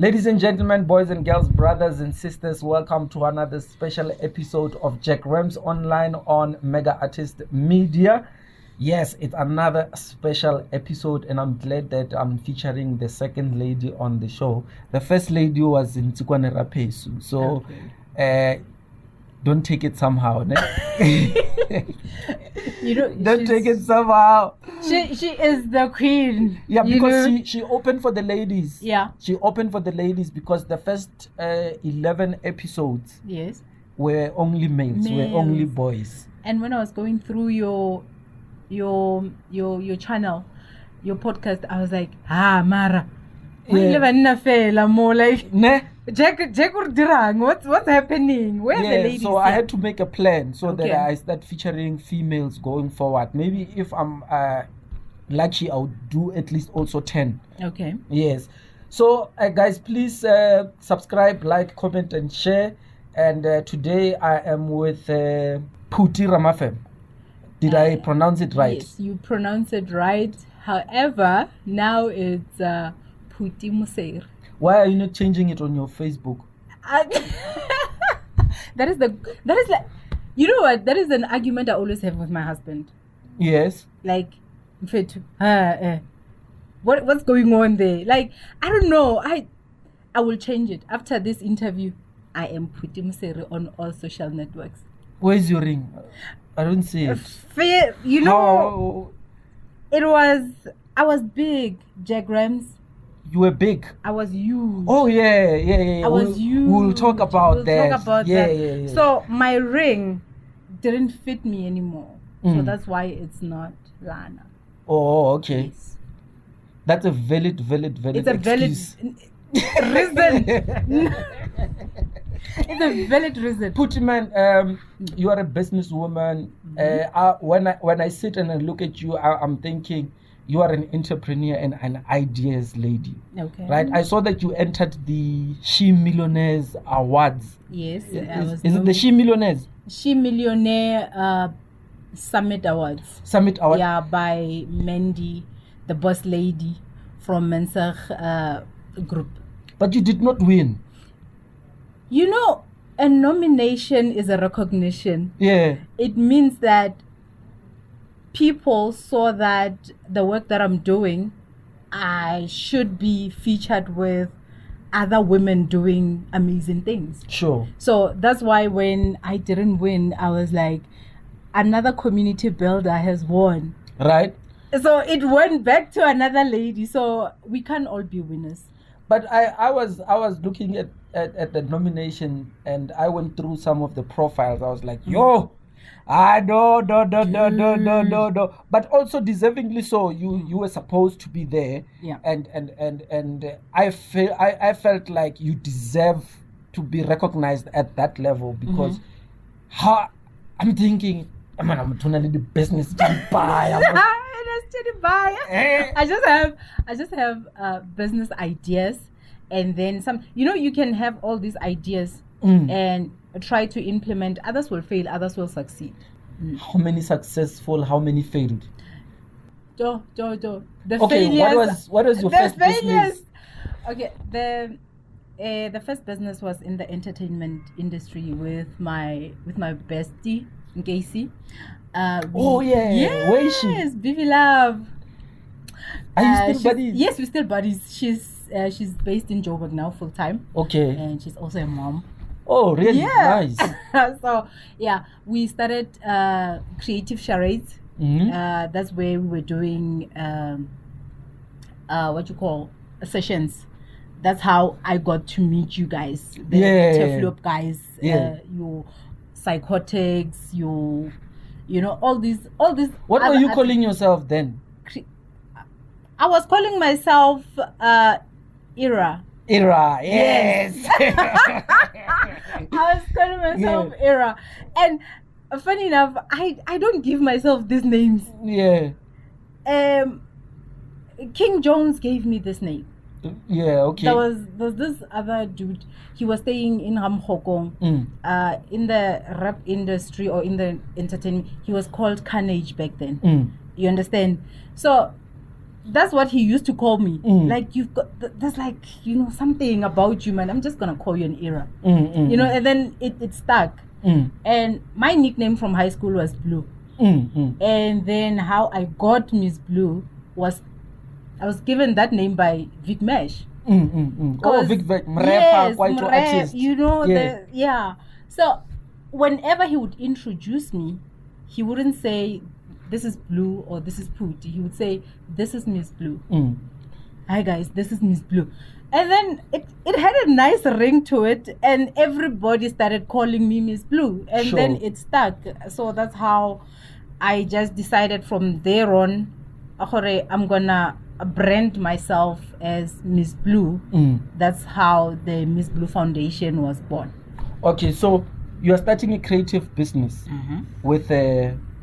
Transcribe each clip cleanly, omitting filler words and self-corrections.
Ladies and gentlemen, boys and girls, brothers and sisters, welcome to another special episode of Jack Rams Online on Mega Artist Media. Yes, it's another special episode, and I'm glad that I'm featuring the second lady on the show. The first lady was in Tsikwane Rapesu, so don't take it somehow. Don't take it somehow. She is the queen. Yeah, because she opened for the ladies. Yeah. She opened for the ladies because the first 11 episodes were only males, were only boys. And when I was going through your channel, your podcast, I was like, Mara. More like Jack what's happening? Where are the ladies? So I had to make a plan so that I start featuring females going forward. Maybe if I'm lucky, I'll do at least also 10. Okay. Yes. So guys, please subscribe, like, comment, and share. And today I am with Phuti Ramafem. Did I pronounce it right? Yes, you pronounce it right. However, now it's Phuti Museir. Why are you not changing it on your Facebook? That is like, you know what? That is an argument I always have with my husband. Yes. Like, what's going on there? Like, I don't know. I will change it after this interview. I am Phuti Museir on all social networks. Where's your ring? I don't see it. You know, I was big, Jack Rams. You were big. I was huge. Oh yeah. I was huge. We'll talk about that. Yeah. So my ring didn't fit me anymore. So that's why it's not Lana. Oh, okay. Yes. That's a valid It's a excuse. valid reason. It's a valid reason. Phuti, man, you are a businesswoman. When I sit and I look at you, I'm thinking you are an entrepreneur and an ideas lady. Okay. Right? I saw that you entered the She Millionaires Awards. Yes. Is it the She Millionaires? She Millionaire Summit Awards. Summit Award? Yeah, by Mandy, the boss lady from Mensa Group. But you did not win. You know, a nomination is a recognition. Yeah. It means that people saw that the work that I'm doing, I should be featured with other women doing amazing things. Sure. So that's why when I didn't win, I was like, another community builder has won. Right. So it went back to another lady. So we can't all be winners. But I was looking at the nomination, and I went through some of the profiles. I was like, yo, no. But also deservingly so. You were supposed to be there. Yeah. And I felt like you deserve to be recognized at that level because I'm thinking, I'm totally the business buy. I just have business ideas, and then some. You know, you can have all these ideas and try to implement. Others will fail, others will succeed. How many successful? How many failed? The okay, failures. what was your first business? Okay, the first business was in the entertainment industry with my bestie, Casey. Where is she? Yes, Bibi Love. Are you still buddies? Yes, we're still buddies. She's based in Joburg now full time. Okay. And she's also a mom. Oh, really? Yeah. Nice. So yeah, we started creative charades. That's where we were doing sessions. That's how I got to meet you guys, the Teflop guys, your psychotics, you know, all these. What were you calling yourself then? I was calling myself Era. Era, yes. I was calling myself Era, and funny enough, I don't give myself these names. Yeah. King Jones gave me this name. Yeah, okay. There was this other dude. He was staying in Hamhokong, in the rap industry or in the entertainment. He was called Carnage back then. You understand? So that's what he used to call me. Like, you've got there's like, you know, something about you, man. I'm just gonna call you an era. You know, and then it stuck. And my nickname from high school was Blue. And then how I got MsBLU was I was given that name by Vic Mesh. Oh, Vic rapper, yes, quite artist. You know, So whenever he would introduce me, he wouldn't say this is Blue or this is Poot. He would say this is MsBLU. Hi guys, this is MsBLU. And then it had a nice ring to it, and everybody started calling me MsBLU, and then it stuck. So that's how I just decided from there on, I'm gonna brand myself as MsBLU. That's how the MsBLU Foundation was born. Okay, so you are starting a creative business with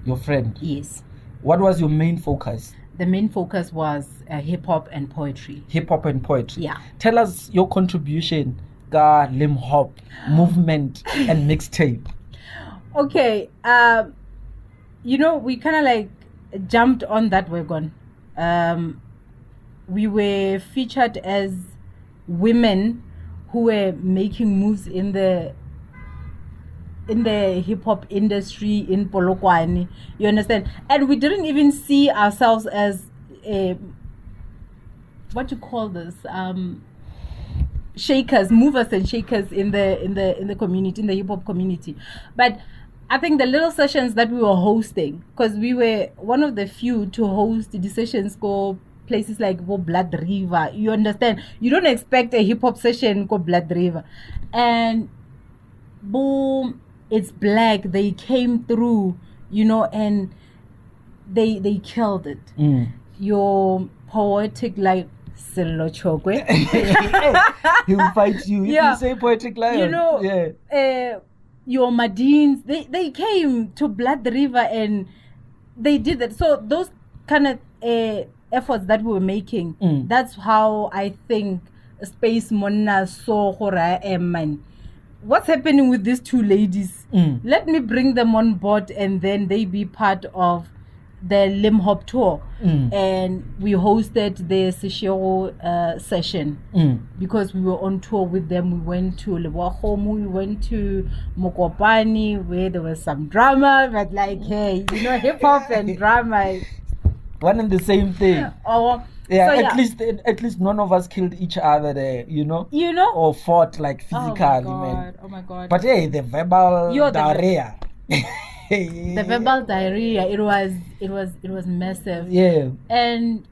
your friend. Yes. What was your main focus? The main focus was hip hop and poetry. Hip hop and poetry. Yeah. Tell us your contribution to LimHop movement and mixtape. Okay. You know, we kind of like jumped on that wagon. We were featured as women who were making moves in the hip hop industry in Polokwane, you understand? And we didn't even see ourselves as what you call this, shakers, movers and shakers in the community, in the hip hop community. But I think the little sessions that we were hosting, because we were one of the few to host the sessions go places like Blood River, you understand? You don't expect a hip hop session go Blood River, and boom, it's black. They came through, you know, and they killed it. Your poetic like Sello Chokwe. He will fight you if you say poetic lion. You know, your Madines, they came to Blood River and they did that. So those kind of efforts that we were making, that's how I think Space Monna saw Hora and what's happening with these two ladies? Let me bring them on board, and then they be part of the LimHop tour. And we hosted the Seshego session because we were on tour with them. We went to Lewahomu, we went to Mokopani where there was some drama, but like, hey, you know, hip hop and drama, one and the same thing. Yeah, so at least none of us killed each other there, you know, or fought like physically, man. Oh my god! But hey, the verbal diarrhea. The verbal diarrhea. It was massive. Yeah. And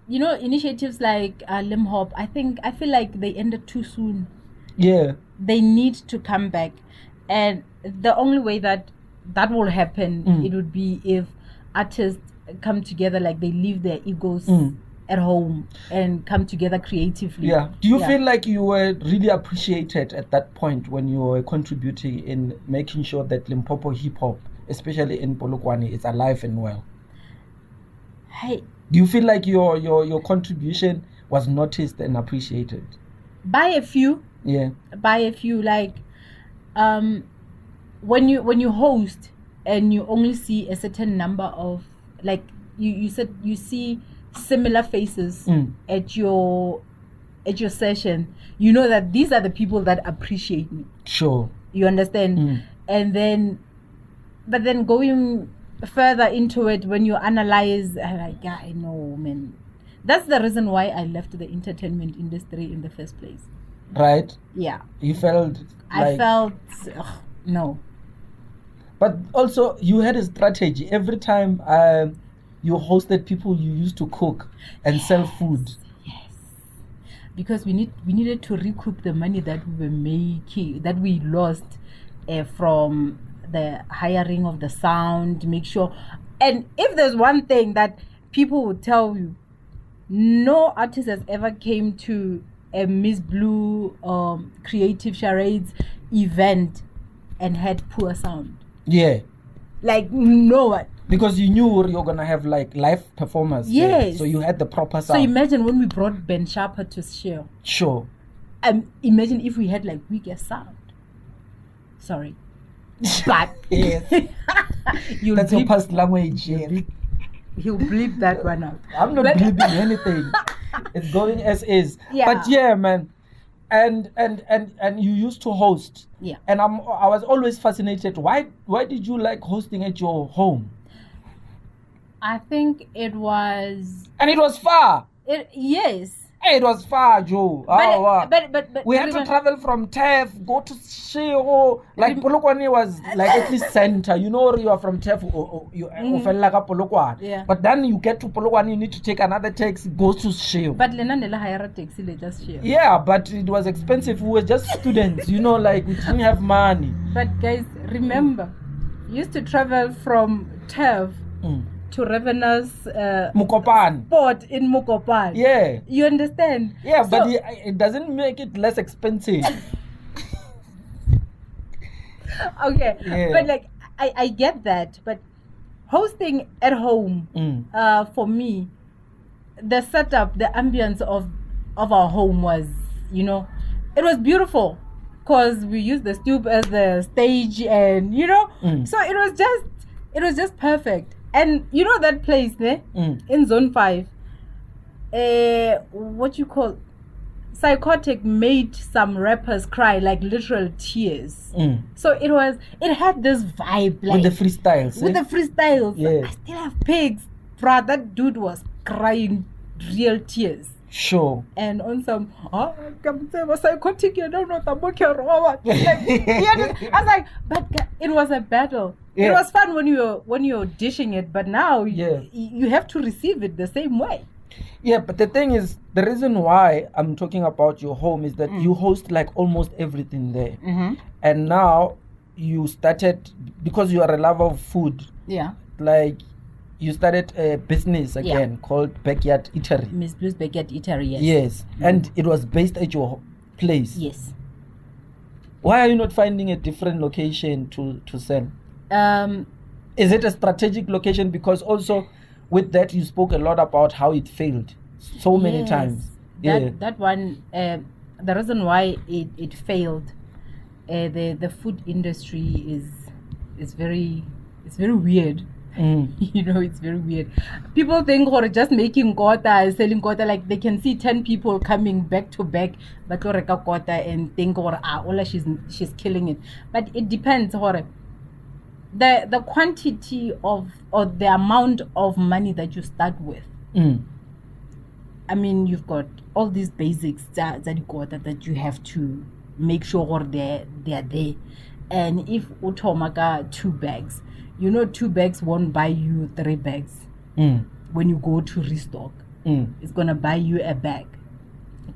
you know, initiatives like LimHop, I feel like they ended too soon. Yeah. They need to come back, and the only way that will happen, it would be if artists come together, like they leave their egos at home and come together creatively. Yeah. Do you feel like you were really appreciated at that point when you were contributing in making sure that Limpopo hip hop, especially in Polokwane, is alive and well? Hey. Do you feel like your contribution was noticed and appreciated? By a few. Yeah. By a few, like when you host and you only see a certain number of, like you said, you see similar faces at your session, you know that these are the people that appreciate me. Sure. You understand? And then, but then going further into it, when you analyze, I'm like, yeah, I know, man. That's the reason why I left the entertainment industry in the first place. Right? Yeah. You felt I felt, no. But also, you had a strategy. Every time you hosted people, you used to cook and sell food. Yes. Because we needed to recoup the money that we were making, that we lost from the hiring of the sound, make sure. And if there's one thing that people would tell you, no artist has ever came to a MsBLU creative charades event and had poor sound. Yeah. Like no one. Because you knew you're gonna have like live performers. Yes. There. So you had the proper sound. So imagine when we brought Ben Sharper to share. Sure. Imagine if we had like weaker sound. Sorry. But yes. That's your past language. Yeah. he'll bleep that one out. I'm not bleeping anything. It's going as is. Yeah. But yeah, man. And you used to host. Yeah. And I was always fascinated. Why did you like hosting at your home? I think it was. And it was far. Yes. Hey, it was far, Joe. But we had to travel from Tef, go to Sheo. Like Polokwane was like at least center. You know, you are from Tef, you felt like a Polokwane. Yeah. But then you get to Polokwane, you need to take another taxi, goes to Sheo. But Lenanela hire taxi, they just share. Yeah, but it was expensive. We were just students, you know, like we didn't have money. But guys, remember, you used to travel from Tef to Ravena's Mukopan. spot in Mukopan. Yeah. You understand? Yeah, So, but it doesn't make it less expensive. okay. Yeah. But like I get that. But hosting at home, for me, the setup, the ambience of our home was, you know, it was beautiful. Because we used the stoop as the stage and, you know, so it was just perfect. And you know that place there in Zone 5, what you call, Psychotic made some rappers cry, like literal tears. So it had this vibe, like with the freestyles. With the freestyles. Yeah. I still have pigs. Bruh, that dude was crying real tears. Sure. And on some, psychotic, you don't know the book you're over. Like, I was like, but it was a battle. Yeah. It was fun when you're dishing it, but now Yeah. you have to receive it the same way. Yeah, but the thing is, the reason why I'm talking about your home is that you host like almost everything there. And now you started, because you are a lover of food, Yeah. like you started a business again called Backyard Eatery. MsBLU's Backyard Eatery, yes. Yes, and it was based at your place. Yes. Why are you not finding a different location to sell? Is it a strategic location? Because also with that you spoke a lot about how it failed so many times. That one, the reason why it failed, the food industry is very weird. You know, it's very weird. People think or just making kota, selling kota, like they can see 10 people coming back to back, but kota and think or she's killing it. But it depends or the quantity of or the amount of money that you start with. I mean, you've got all these basics that you have to make sure they're there. And if utomaka 2 bags, you know 2 bags won't buy you 3 bags. When you go to restock, it's gonna buy you a bag.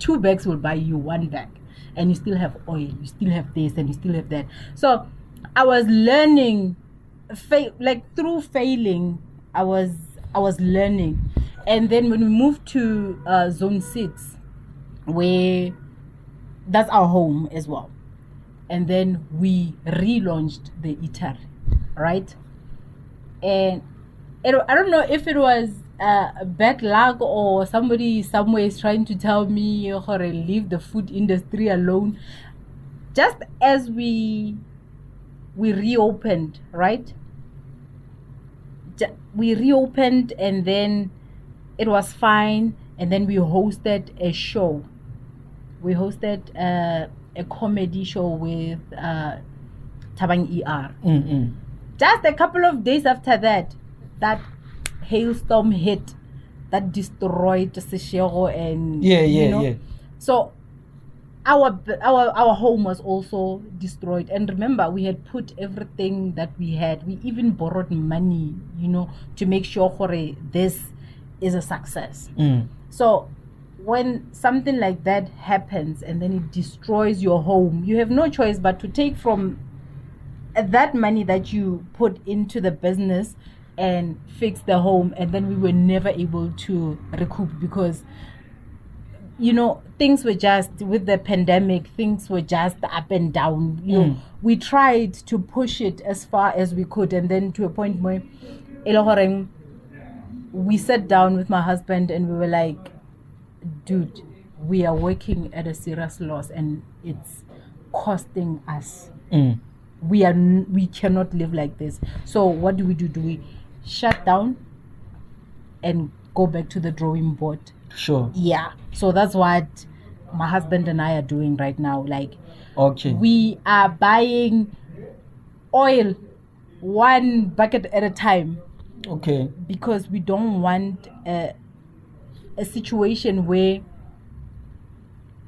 2 bags will buy you 1 bag, and you still have oil, you still have this, and you still have that. So I was learning, through failing, I was learning. And then when we moved to Zone 6, where that's our home as well, and then we relaunched the eatery, right? And I don't know if it was bad luck or somebody somewhere is trying to tell me or leave the food industry alone. Just as we reopened, right? We reopened, and then it was fine, and then we hosted a show. We hosted a comedy show with Tabang ER. Just a couple of days after that hailstorm hit that destroyed Seshego and you know. So our home was also destroyed. And remember, we had put everything that we had. We even borrowed money, you know, to make sure this is a success. So when something like that happens and then it destroys your home, you have no choice but to take from that money that you put into the business and fix the home. And then we were never able to recoup because, you know, things were just, with the pandemic, things were just up and down. You know, we tried to push it as far as we could, and then to a point where we sat down with my husband and we were like, dude, we are working at a serious loss and it's costing us. We cannot live like this. So what do? Do we shut down and go back to the drawing board. Sure. Yeah. So that's what my husband and I are doing right now. Like, Okay. we are buying oil 1 bucket at a time, Okay. because we don't want a situation where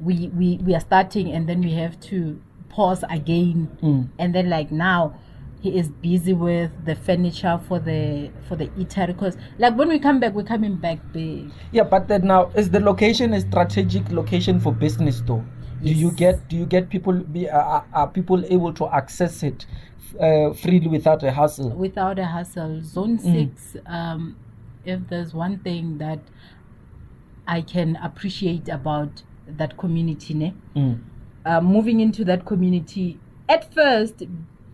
we are starting and then we have to pause again. And then, like, now he is busy with the furniture for the eatery, because like when we come back, we're coming back big. Yeah, but then now, is the location a strategic location for business though? Yes. Do you get people are people able to access it freely without a hassle? Without a hassle. Zone 6, if there's one thing that I can appreciate about that community, moving into that community, at first,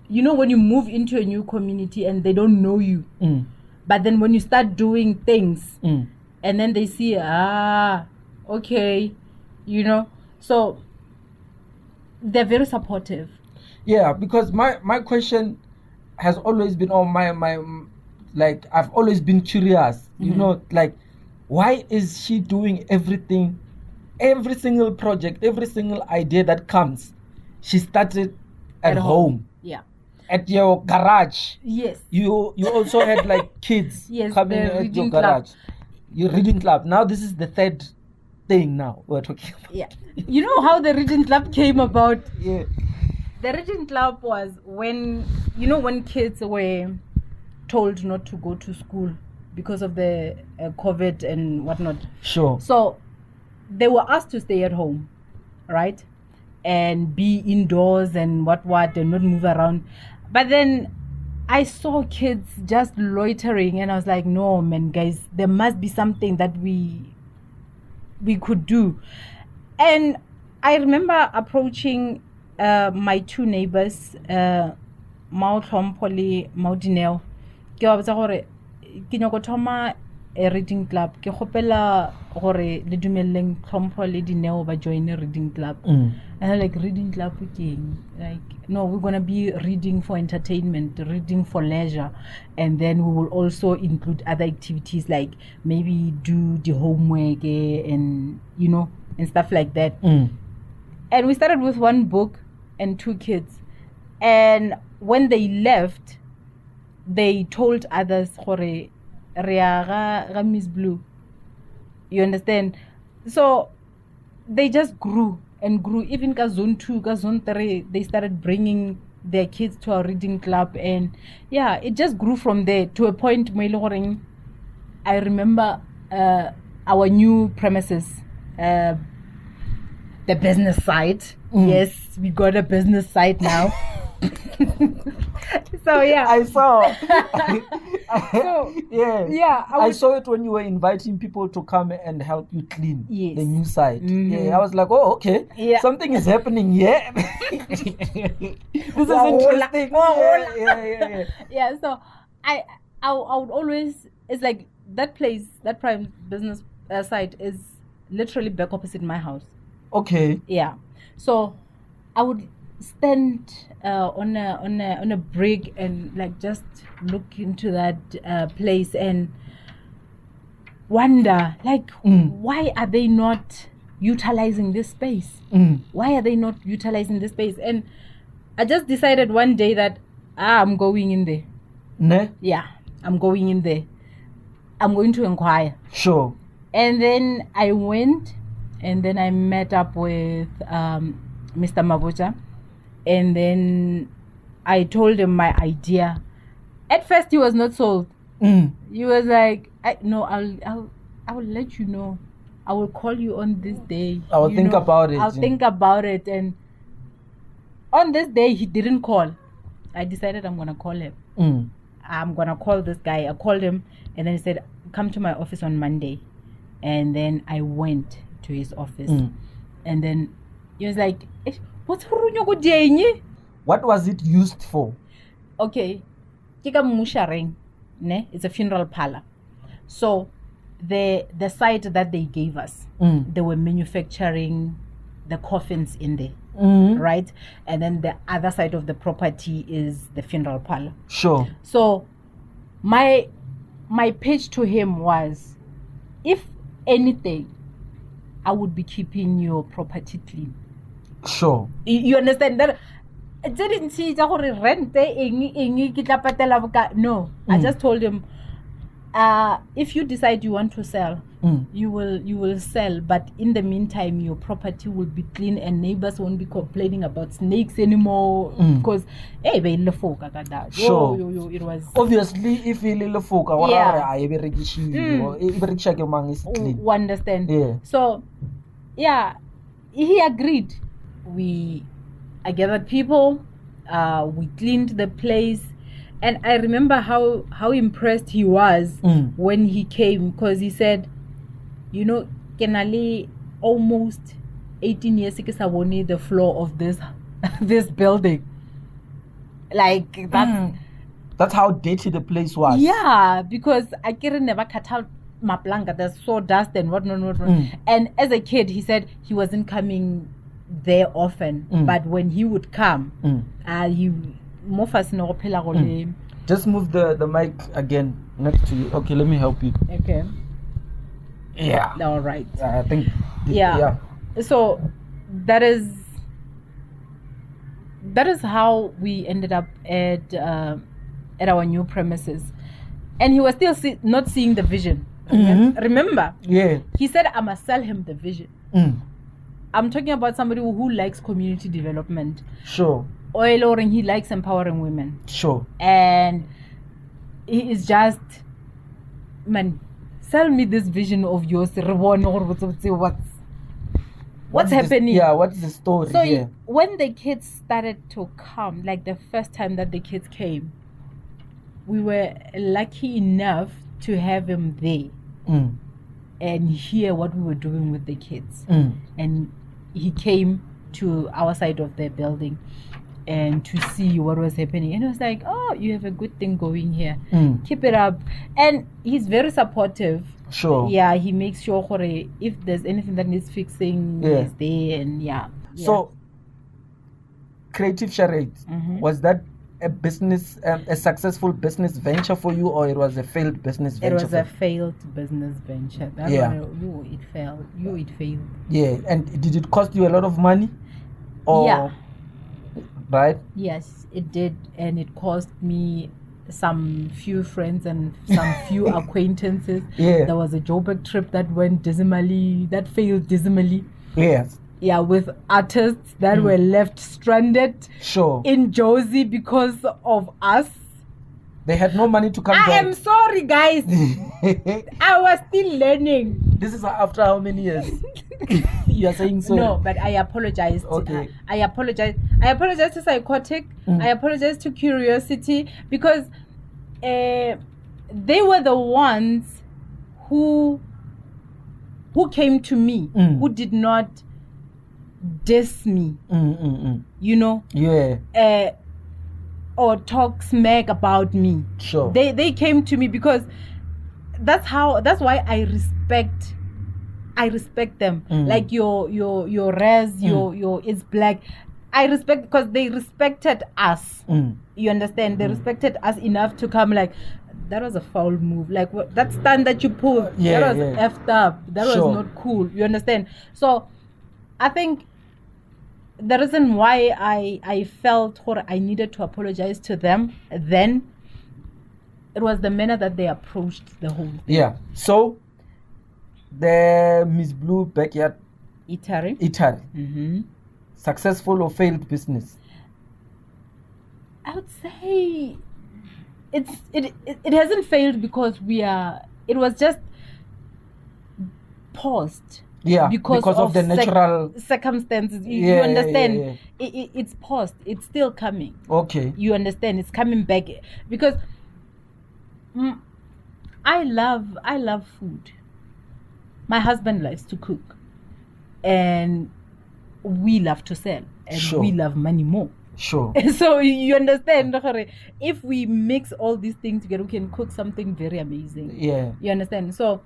you know, when you move into a new community and they don't know you, but then when you start doing things and then they see, okay, you know, so they're very supportive. Yeah, because my question has always been, my like, I've always been curious, you know, like, why is she doing everything, every single project, every single idea that comes, she started at home. Yeah. At your garage. Yes. You also had like kids coming at your garage. Your reading club. Now this is the third thing now we're talking about. Yeah. You know how the reading club came about? Yeah. The reading club was when, you know, when kids were told not to go to school because of the COVID and whatnot. Sure. So they were asked to stay at home, right? And be indoors and what and not move around. But then I saw kids just loitering and I was like, no, man, guys, there must be something that we could do. And I remember approaching my 2 neighbors, Mao Tlhompho, Mao Dineo. Ke ba botsa gore ke nyako thoma a reading club. Ke gopela gore le dumelleng Tlhompho le Dineo ba join a reading club. And I'm like, reading club again? Like, no, we're gonna be reading for entertainment, reading for leisure, and then we will also include other activities like maybe do the homework and, you know, and stuff like that. And we started with 1 book and 2 kids, and when they left, they told others gore re ga MsBLU. You understand? So they just grew and grew. Even ka zone 2, ka zone 3, they started bringing their kids to our reading club, and yeah, it just grew from there to a point where I remember our new premises, the business site. Yes, we got a business site now. So yeah, I saw. So, yeah. I saw it when you were inviting people to come and help you clean the new site. Yeah, I was like, oh, okay, something is happening here. This is interesting. Yeah. So I would always, it's like that place, that prime business site is literally back opposite my house. Okay. Yeah. So I would stand on a brick and like just look into that place and wonder, like, why are they not utilizing this space? Why are they not utilizing this space? And I just decided one day that I'm going in there. Ne? Yeah, I'm going in there. I'm going to inquire. Sure. And then I went, and then I met up with Mr. Mabucha, and then I told him my idea. At first, he was not sold. He was like, I will let you know. I will call you on this day. I will think about it. I'll think about it. And on this day, he didn't call. I decided I'm going to call him. I'm going to call this guy. I called him, and then he said, come to my office on Monday. And then I went to his office. And then he was like, what was it used for? Okay. It's a funeral parlor. So the site that they gave us, they were manufacturing the coffins in there. Right? And then the other side of the property is the funeral parlor. Sure. So my my pitch to him was, if anything, I would be keeping your property clean. Sure. You understand that? No, I just told him, if you decide you want to sell, you will sell, but in the meantime your property will be clean and neighbors won't be complaining about snakes anymore, because hey, it was obviously if you little folk understand. Yeah. So yeah, he agreed. I gathered people, we cleaned the place, and I remember how impressed he was when he came, because he said, you know, Kenali, almost 18 years ago, the floor of this this building. Like that's how dirty the place was. Yeah, because I can never cut out my blanket. There's sawdust and whatnot. And as a kid, he said he wasn't coming there often, but when he would come, he just move the mic again next to you. Okay, let me help you. Okay. Yeah. All right. I think. Yeah. So that is how we ended up at our new premises, and he was still not seeing the vision. Remember? Yeah. He said, "I must sell him the vision." I'm talking about somebody who likes community development. Sure. Or he likes empowering women. Sure. And he is just, man, sell me this vision of yours. What's happening? Yeah, what's the story so here? When the kids started to come, like the first time that the kids came, we were lucky enough to have him there and hear what we were doing with the kids. And he came to our side of the building and to see what was happening, and it was like, oh, you have a good thing going here, keep it up. And he's very supportive. Sure. Yeah, he makes sure if there's anything that needs fixing, he's there. And so Creative Charades, was that a business, a successful business venture for you, or it was a failed business venture? It was a failed business venture. It failed. It failed. Yeah. And did it cost you a lot of money? Or, right? Yes, it did. And it cost me some few friends and some few acquaintances. Yeah. There was a Joburg trip that failed dismally. Yes. Yeah, with artists that were left stranded in Josie because of us. They had no money to come back. I am sorry, guys. I was still learning. This is after how many years? You are saying sorry. No, but I apologize. Okay. I apologize. I apologize to Psychotic. I apologize to Curiosity, because they were the ones who came to me, who did not diss me. You know? Yeah. Or talk smack about me. Sure. They came to me because that's why I respect them. Like your Rez, your It's Black. I respect, because they respected us. You understand? They respected us enough to come like, that was a foul move. Like, what, that stand that you pulled, that was effed up. That was not cool. You understand? So I think the reason why I felt I needed to apologize to them then, it was the manner that they approached the whole thing. Yeah. So the MsBLU Backyard Eatery. Successful or failed business? I would say it hasn't failed, because it was just paused. Yeah, because of the natural circumstances. You understand? It's paused. It's still coming. Okay. You understand? It's coming back, because I love food. My husband likes to cook, and we love to sell, and we love money more. Sure. So you understand? If we mix all these things together, we can cook something very amazing. Yeah. You understand? So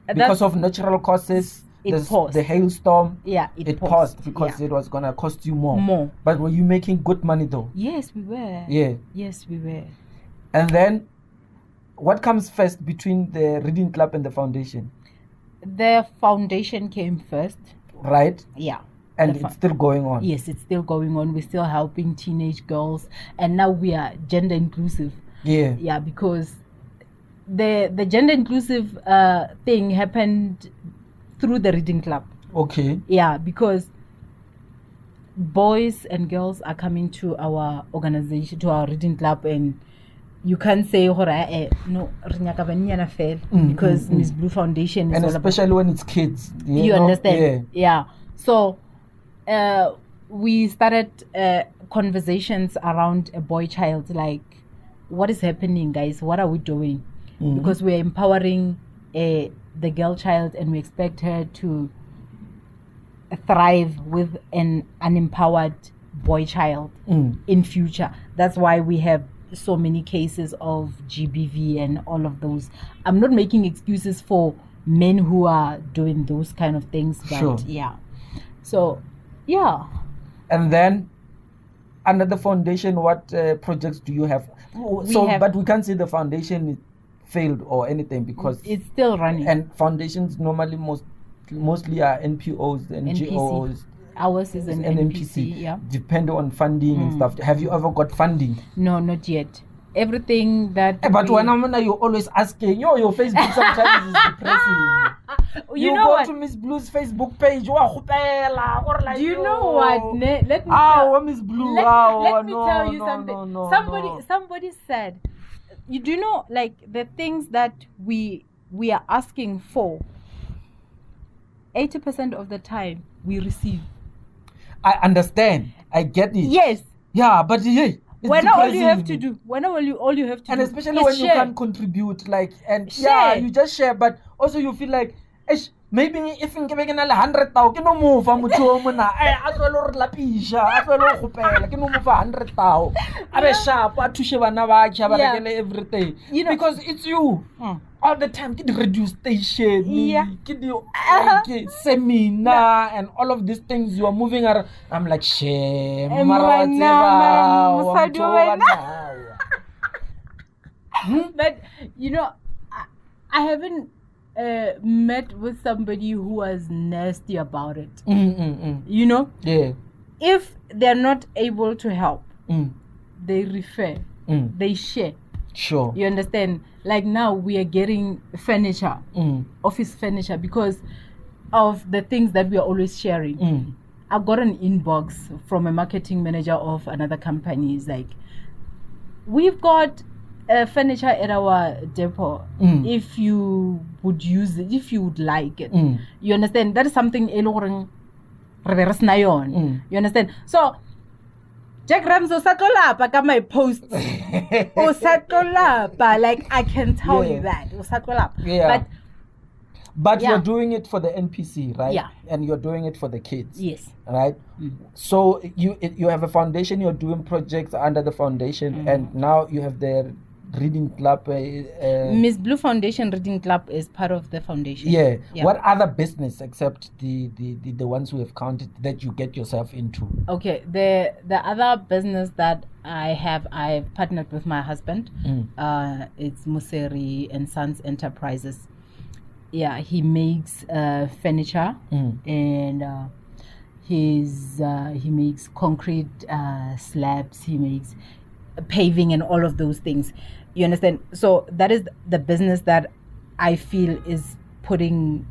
because of natural causes, the hailstorm, it paused because it was gonna cost you more. But were you making good money though? Yes, we were. Yeah. Yes, we were. And then what comes first between the reading club and the foundation? The foundation came first. Right? Yeah. And it's still going on. Yes, it's still going on. We're still helping teenage girls, and now we are gender inclusive. Yeah, because the gender inclusive thing happened through the reading club. Okay. Yeah, because boys and girls are coming to our organization, to our reading club, and you can't say no, because MsBLU Foundation is and all especially about, when it's kids. you understand? Yeah. So we started conversations around a boy child, like, what is happening, guys? What are we doing? Because we're empowering the girl child, and we expect her to thrive with an unempowered boy child in future. That's why we have so many cases of GBV and all of those. I'm not making excuses for men who are doing those kind of things, but sure. Yeah. So, yeah. And then under the foundation, what projects do you have? But we can't say the foundation failed or anything, because it's still running. And foundations normally mostly are NPOs and NPC. GOs. Ours is an NPC, yeah. Depend on funding and stuff. Have you ever got funding? No, not yet. Everything that but when you're always asking, your Facebook sometimes is depressing. You know go what? to MsBLU's Facebook page, or like, do you know what? Let me tell you something. Somebody said, you do know, like, the things that we are asking for, 80% of the time we receive. I understand. I get it. Yes. Yeah, but hey, all you have to do, and especially when you can contribute, like, and share. Yeah, you just share, but also you feel like, maybe if you give 100,000, you know, move I'm I tlo re lapisha, I tlo gopela, ke no move 100,000. Abe sharp, a thushe bana ba tjha ba rekele everything. You know, because it's you. All the time, get the radio station, get the seminar, and all of these things you are moving around. I'm like, shame. But you know, I haven't met with somebody who was nasty about it. You know, if they're not able to help, they refer, they share. Sure. You understand? Like, now we are getting furniture, office furniture, because of the things that we are always sharing. I got an inbox from a marketing manager of another company. It's like, we've got furniture at our depot. If you would use it, if you would like it. You understand? That is something you understand? So Jack Rams osatolapa ka my post. Osatolapa, like, I can tell you that. Osatolapa. Yeah. But you're doing it for the NPC, right? Yeah. And you're doing it for the kids. Yes. Right? So you have a foundation, you're doing projects under the foundation, and now you have the reading club. MsBLU Foundation Reading Club is part of the foundation. Yeah. What other business except the ones we have counted that you get yourself into? Okay. The other business that I've partnered with my husband. It's Museri and Sons Enterprises. Yeah, he makes furniture, and he makes concrete slabs. He makes paving and all of those things. You understand? So that is the business that I feel is putting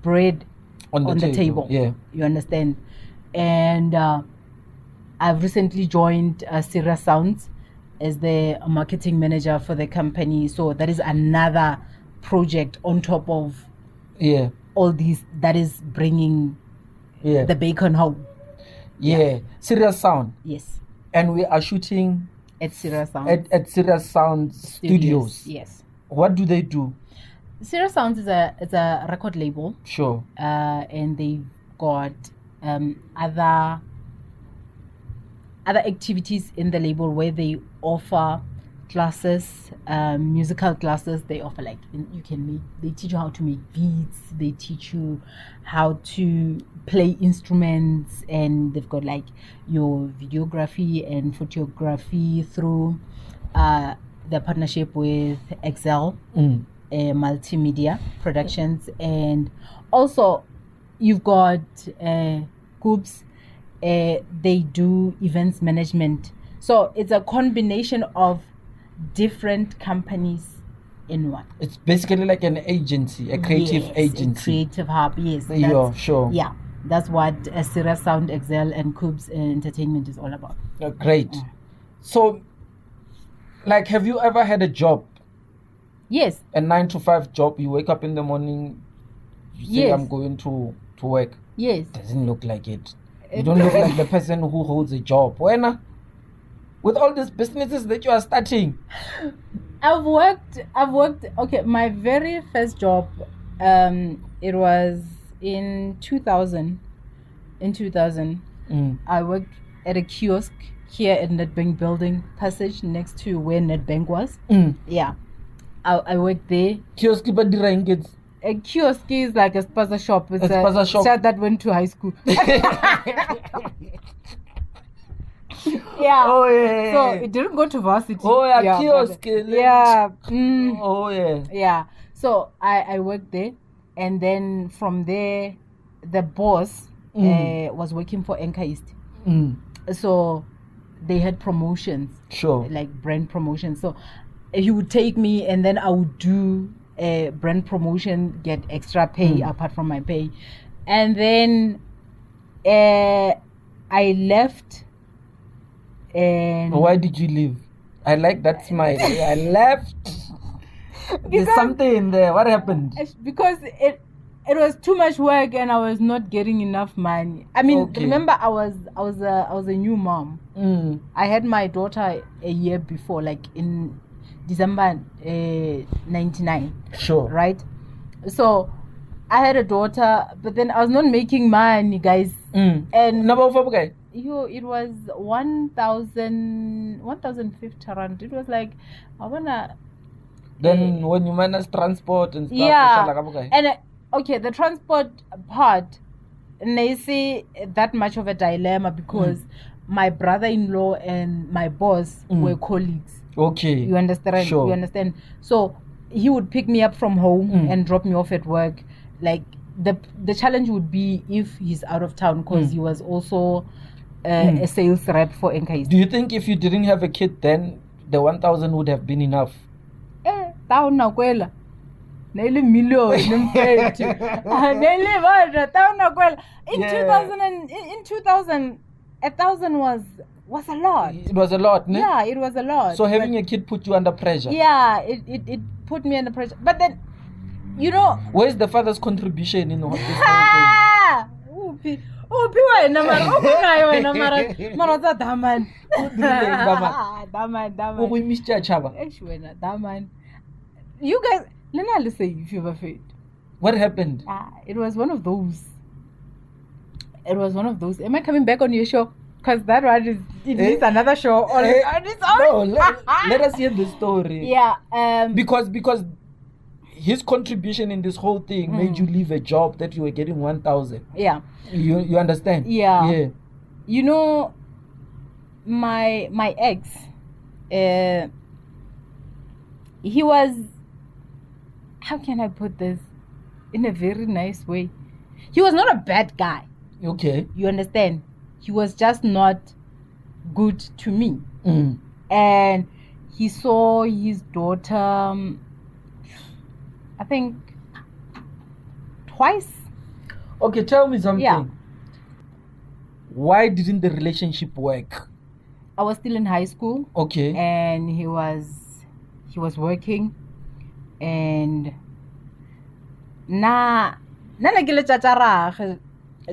bread on the table. Yeah. You understand? And I've recently joined Serious Sounds as the marketing manager for the company. So that is another project on top of all these that is bringing the bacon home. Serious Sound. Yes. And we are shooting at Serious Sounds. At Serious Sounds Studios. Yes. What do they do? Serious Sounds is a record label. Sure. And they've got other activities in the label where they offer classes, musical classes. They offer, like, they teach you how to make beats, they teach you how to play instruments, and they've got, like, your videography and photography through the partnership with Excel Multimedia Productions, and also you've got Coops. They do events management, so it's a combination of different companies in one. It's basically like an agency, a creative agency. A creative hub, yes. Yeah, sure. Yeah, that's what Serious Sound, Excel, and Coops Entertainment is all about. Great. So, like, have you ever had a job? Yes. A 9 to 5 job. You wake up in the morning, you say, I'm going to work. Yes. Doesn't look like it. You don't look like the person who holds a job. When, with all these businesses that you are starting. I've worked, okay, my very first job, it was in 2000. In 2000, I worked at a kiosk here at Nedbank Building Passage next to where Nedbank was. Yeah, I worked there. Kiosk, but the a kiosk is like a spaza shop. It's a spaza shop. Child that went to high school. Yeah. Oh yeah. So it didn't go to varsity. Oh yeah, kiosk. Yeah. Oh yeah. Yeah. So I worked there, and then from there, the boss was working for Enka East. So they had promotions. Sure. Like brand promotions. So he would take me, and then I would do a brand promotion, get extra pay apart from my pay, and then I left. And why did you leave? I like that smile. I left. There's something in there. What happened? Because it was too much work and I was not getting enough money. I mean, remember I was a new mom. I had my daughter a year before, like in December 99. Sure. Right? So I had a daughter, but then I was not making money, guys. And number of guy. It was 1,050 rand. It was like, I wanna. Then when you manage transport and stuff, and the transport part, and they see that much of a dilemma because my brother-in-law and my boss were colleagues. Okay. You understand? Sure. You understand? So he would pick me up from home and drop me off at work. Like the challenge would be if he's out of town, because he was also a sales rep for Enka East. Do you think if you didn't have a kid then the 1,000 would have been enough? Taon na kwela. Nearly million. In 2000, 1,000 was a lot. It was a lot, ne? Yeah, it was a lot. So having a kid put you under pressure. Yeah, it put me under pressure. But then, you know, where's the father's contribution in this whole thing? You guys, let me say if you've afraid. What happened? It was one of those. Am I coming back on your show? Because that one needs another show. No, let us hear the story. Yeah. Because his contribution in this whole thing made you leave a job that you were getting 1,000. Yeah. You understand? Yeah. Yeah. You know, my ex, he was, how can I put this in a very nice way? He was not a bad guy. Okay. You understand? He was just not good to me. And he saw his daughter, I think, twice. Okay, tell me something. Yeah. Why didn't the relationship work? I was still in high school. Okay. And he was working, and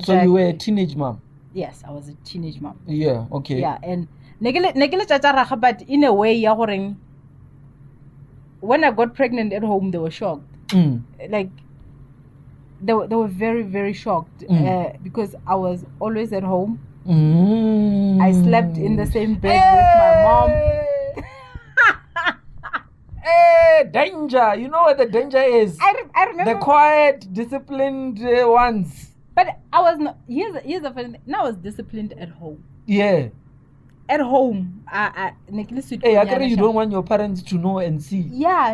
so you were a teenage mom? Yes, I was a teenage mom. Yeah, okay. Yeah, and but in a way, when I got pregnant at home, they were shocked. Like, they were very, very shocked because I was always at home. I slept in the same bed with my mom. Danger! You know what the danger is? I remember the quiet, disciplined ones. But I was not. Here's the funny thing. Now I was disciplined at home. Yeah. at home. Hey, I you don't want your parents to know and see. Yeah,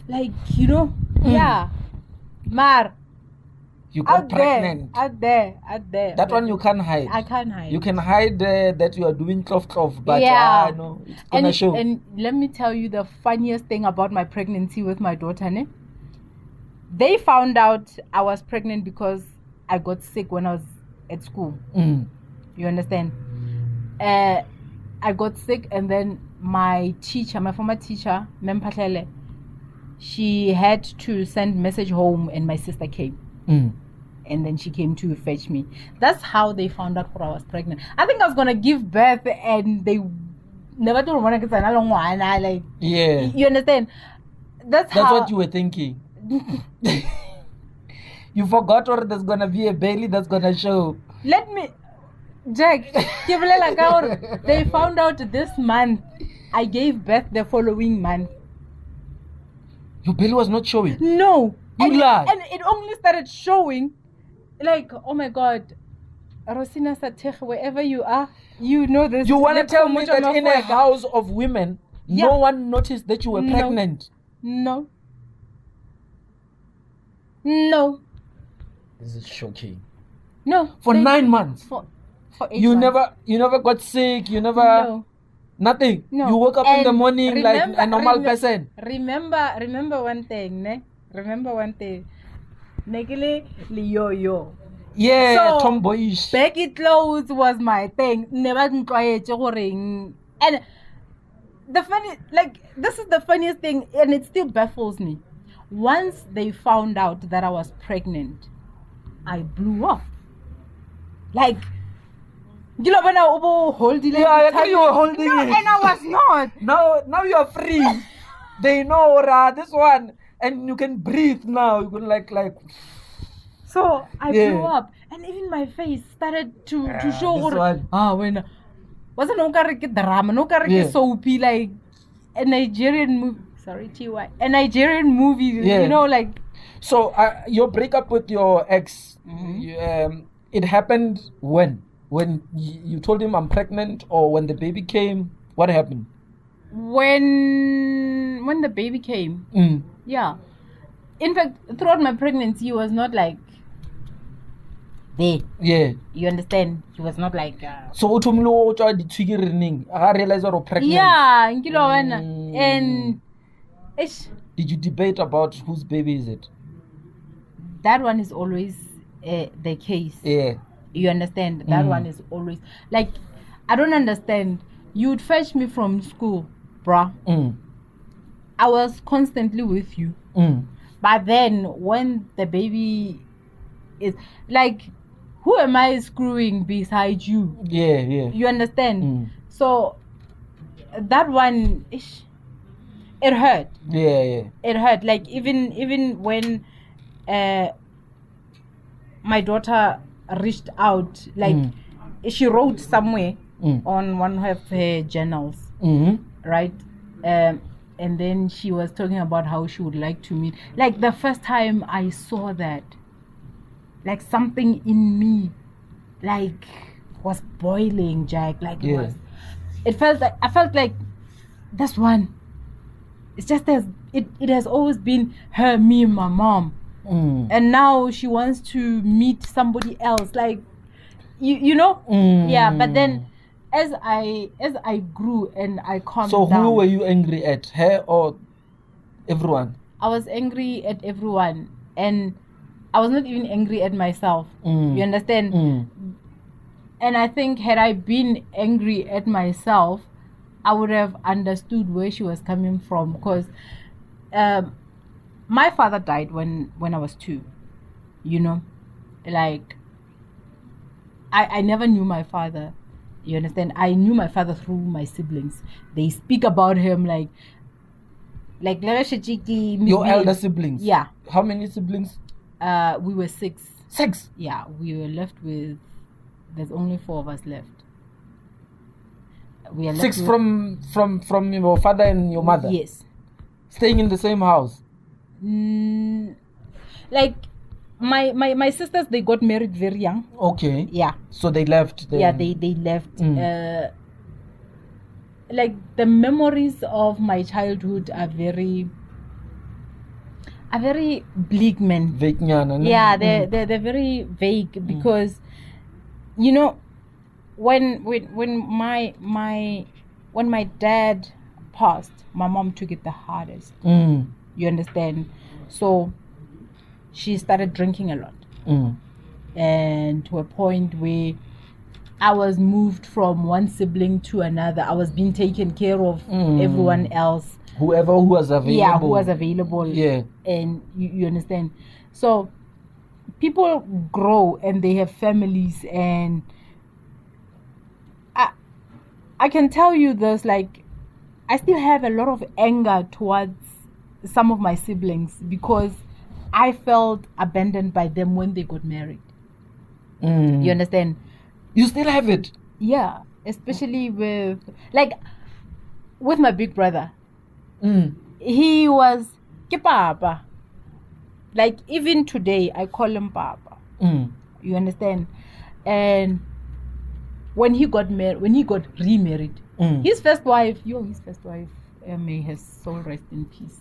like, you know, yeah. Mar. You got pregnant. Out there. That one you can't hide. I can't hide. You can hide that you are doing cloth, but no, it's gonna show. And let me tell you the funniest thing about my pregnancy with my daughter, ne? They found out I was pregnant because I got sick when I was at school. You understand? I got sick, and then my former teacher, Mem Patlele, she had to send message home, and my sister came. And then she came to fetch me. That's how they found out I was pregnant. I think I was gonna give birth, and they never told me like. Yeah. You understand? That's what you were thinking. You forgot, or there's gonna be a belly that's gonna show. Let me, Jack. They found out this month. I gave birth the following month. Your belly was not showing. No. You lied. And it only started showing, like, oh my God, Rosina Satech, wherever you are, you know this. You want to tell me that in a house of women, no one noticed that you were pregnant? No. This is shocking. No. For 9 months. For 8 months. You never got sick. You never. No. Nothing. No. You woke up in the morning like a normal person. Remember one thing, ne? Negile yo. Yeah, so, tomboyish. Baggy clothes was my thing. Never try ring. And this is the funniest thing, and it still baffles me. Once they found out that I was pregnant, I blew off. Like, you know when I hold it. Yeah, I think you were holding it. And I was not. Now you are free. They know this one, and you can breathe now. You can like. So I blew up, and even my face started to show. When wasn't no drama, no soapy like a Nigerian movie. Sorry, TY. A Nigerian movie, you know, like. So your breakup with your ex, it happened when? When you told him I'm pregnant, or when the baby came? What happened? When the baby came. Yeah. In fact, throughout my pregnancy, he was not like there. Yeah. You understand? He was not like. So I realized you're pregnant. Yeah, you know, and. Did you debate about whose baby is it? That one is always the case. Yeah. You understand? That one is always like, I don't understand. You'd fetch me from school, bruh. I was constantly with you. But then when the baby is like, who am I screwing beside you? Yeah. You understand? So that one, it hurt. Yeah. It hurt. Like even when my daughter reached out, like she wrote somewhere on one of her journals, right? And then she was talking about how she would like to meet. Like the first time I saw that, like something in me, like was boiling, Jack. Like I felt like this one. It's just as it has always been her, me, and my mom, and now she wants to meet somebody else. Like, you know, yeah. But then, as I grew and I calmed down. So who were you angry at, her or everyone? I was angry at everyone, and I was not even angry at myself. You understand? And I think had I been angry at myself, I would have understood where she was coming from, because my father died when I was 2. You know, like I never knew my father. You understand? I knew my father through my siblings. They speak about him like your elder siblings. Yeah. How many siblings? We were 6. 6? Yeah, we were left with. There's only 4 of us left. We are 6 from your father and your mother? Yes. Staying in the same house? Like, my sisters, they got married very young. Okay. Yeah. So they left. Then. Yeah, they left. Like the memories of my childhood are very bleak, man. Vague, Yeah, they're very vague because you know when my dad passed, my mom took it the hardest. You understand? So she started drinking a lot, and to a point where I was moved from one sibling to another. I was being taken care of everyone else. Whoever who was available. Yeah, who was available. Yeah. And you understand? So people grow and they have families, and I can tell you this, like, I still have a lot of anger towards some of my siblings because I felt abandoned by them when they got married. You understand? You still have it? Yeah, especially with my big brother. He was ke papa. Like even today, I call him papa. You understand? And when he got remarried, his first wife, may her soul rest in peace.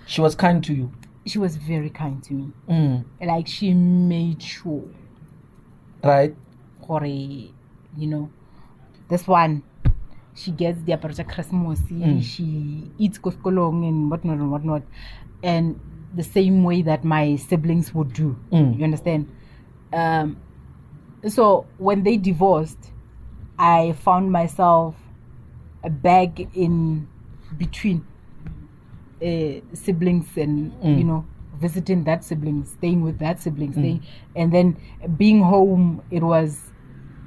She was kind to you? She was very kind to me. Like she made sure. Right. This one, she gets the apparatus Christmas, she eats koskolong and whatnot, and the same way that my siblings would do. You understand? So when they divorced, I found myself a bag in between siblings and visiting that sibling, staying with that sibling, and then being home. It was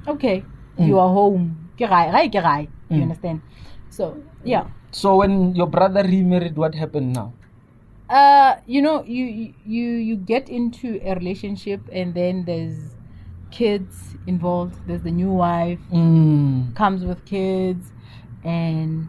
okay. You are home. You understand? So yeah. So when your brother remarried, what happened now? You get into a relationship and then there's kids involved. There's the new wife comes with kids, and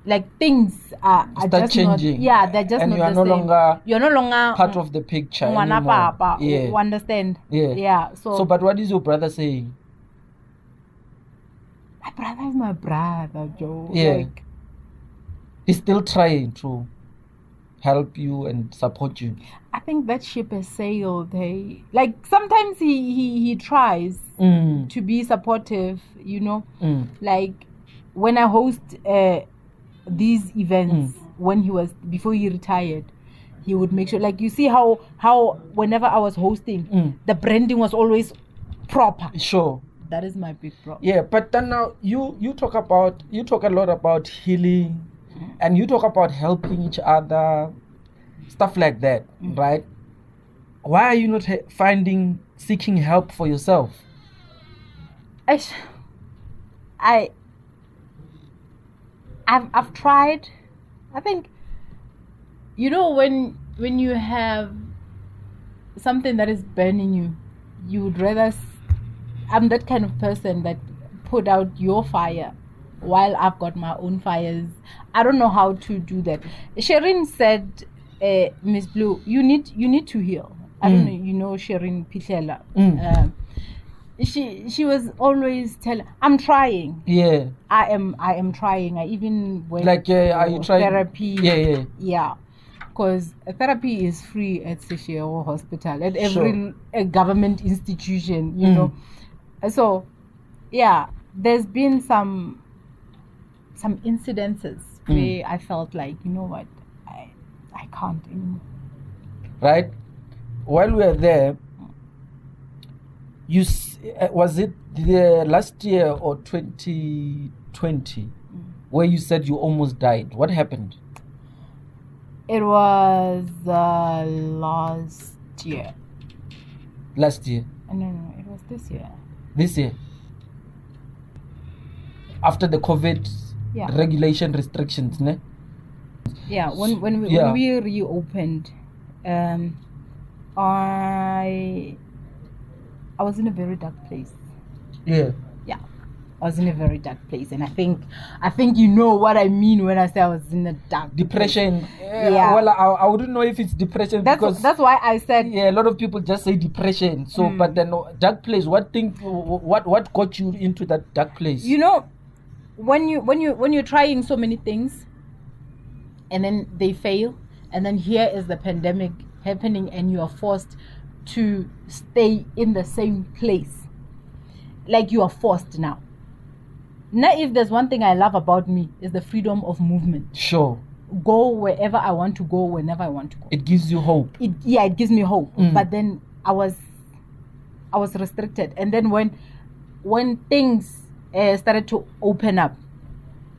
like things are start just changing. They're just and not you are the no same. longer You're no longer part of the picture anymore. Yeah. You understand? Yeah. So but what is your brother saying? My brother is my brother, Joe. Yeah. He's still trying to help you and support you. I think that ship has sailed. Hey, like sometimes he tries to be supportive. Like when I host these events, before he retired, he would make sure. Like you see how whenever I was hosting, the branding was always proper. Sure. That is my big problem. Yeah, but then now you talk a lot about healing, and you talk about helping each other, stuff like that, right? Why are you not seeking help for yourself? I've tried. I think when you have something that is burning you, you would rather. I'm that kind of person that put out your fire while I've got my own fires. I don't know how to do that. Sherin said, MsBLU, you need to heal. I don't know, Sherin Pichela. She was always telling, I'm trying. Yeah. I am trying. I even went are you trying therapy? Yeah. Because therapy is free at Sesheo Hospital, at every government institution, So, yeah, there's been some incidences where I felt like, you know what, I can't anymore. Right? While we were there, was it the last year or 2020 where you said you almost died? What happened? It was last year. Last year? No, it was this year. This year? After the COVID regulation restrictions, ne? Yeah, when we reopened, I was in a very dark place. Yeah. Yeah. I was in a very dark place, and I think you know what I mean when I say I was in a dark depression. place. Yeah. Well, I wouldn't know if it's depression because that's why I said. Yeah, a lot of people just say depression. So, but then dark place. What got you into that dark place? You know, when you're trying so many things, and then they fail, and then here is the pandemic happening, and you are forced to stay in the same place. Like you are forced now. Now, if there's one thing I love about me, is the freedom of movement. Sure. Go wherever I want to go, whenever I want to go. It gives you hope. It gives me hope. But then I was restricted, and then when things started to open up,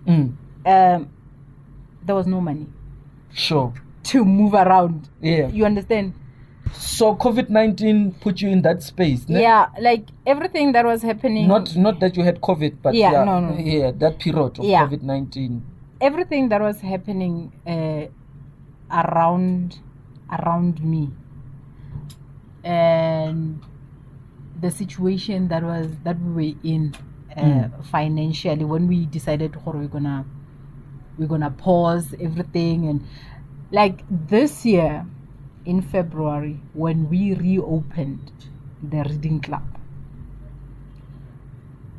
there was no money. Sure. To move around. Yeah. You understand? So COVID-19 put you in that space. Ne? Yeah, like everything that was happening. Not that you had COVID, but no. Yeah, that period of COVID-19. Everything that was happening around me, and the situation that we were in financially, when we decided we're gonna pause everything, and like this year in February, when we reopened the reading club,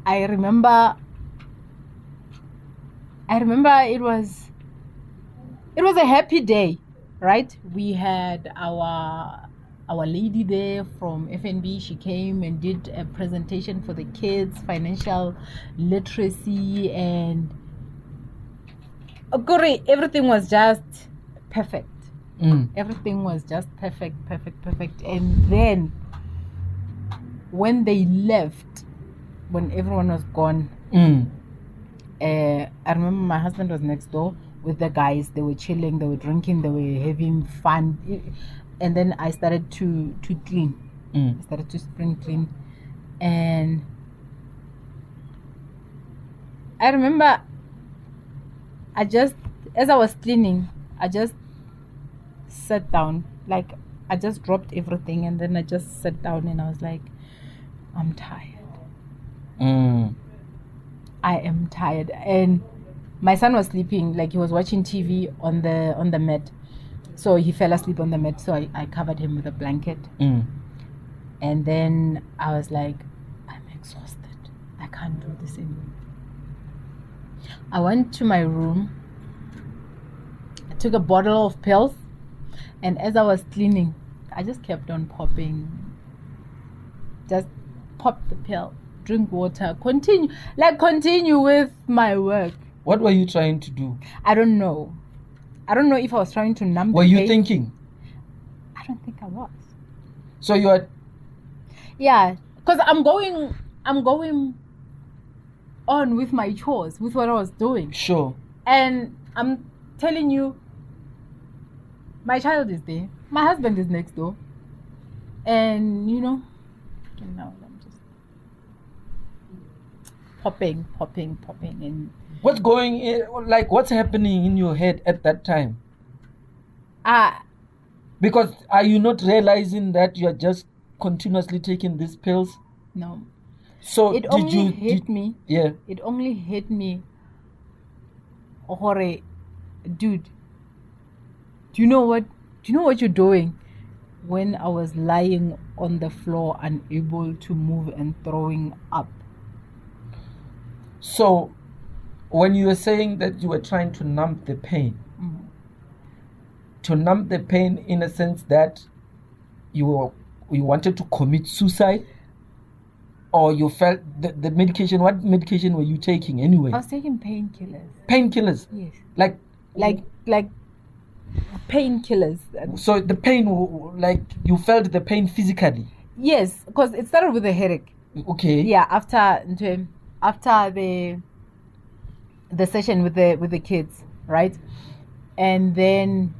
I remember it was a happy day, right? We had our lady there from FNB. She came and did a presentation for the kids, financial literacy, and everything was just perfect. Everything was just perfect. And then when they left, when everyone was gone, I remember my husband was next door with the guys. They were chilling, they were drinking, they were having fun. And then I started to clean. I started to spring clean. And I remember as I was cleaning, I just sat down. Like, I just dropped everything, and then I just sat down, and I was like, I'm tired. I am tired. And my son was sleeping, like he was watching TV on the mat. So he fell asleep on the mat, so I covered him with a blanket. And then I was like, I'm exhausted. I can't do this anymore. I went to my room. I took a bottle of pills. And as I was cleaning, I just kept on popping. Just pop the pill, drink water, continue with my work. What were you trying to do? I don't know if I was trying to numb the pain. Were you pain. Thinking? I don't think I was. So you are... Yeah, because I'm going on with my chores, with what I was doing. Sure. And I'm telling you, my child is there. My husband is next door. And, now I'm just popping. And what's happening in your head at that time? Because are you not realizing that you're just continuously taking these pills? No. So it only hit me. Yeah. It only hit me. Hore, dude. Do you know what you're doing? When I was lying on the floor, unable to move and throwing up. So, when you were saying that you were trying to numb the pain, to numb the pain in a sense that you wanted to commit suicide, or you felt the medication? What medication were you taking anyway? I was taking painkillers. Painkillers? Yes. Like painkillers. So the pain, like you felt the pain physically? Yes, because it started with a headache. Okay. Yeah, after the session with the kids, right? And then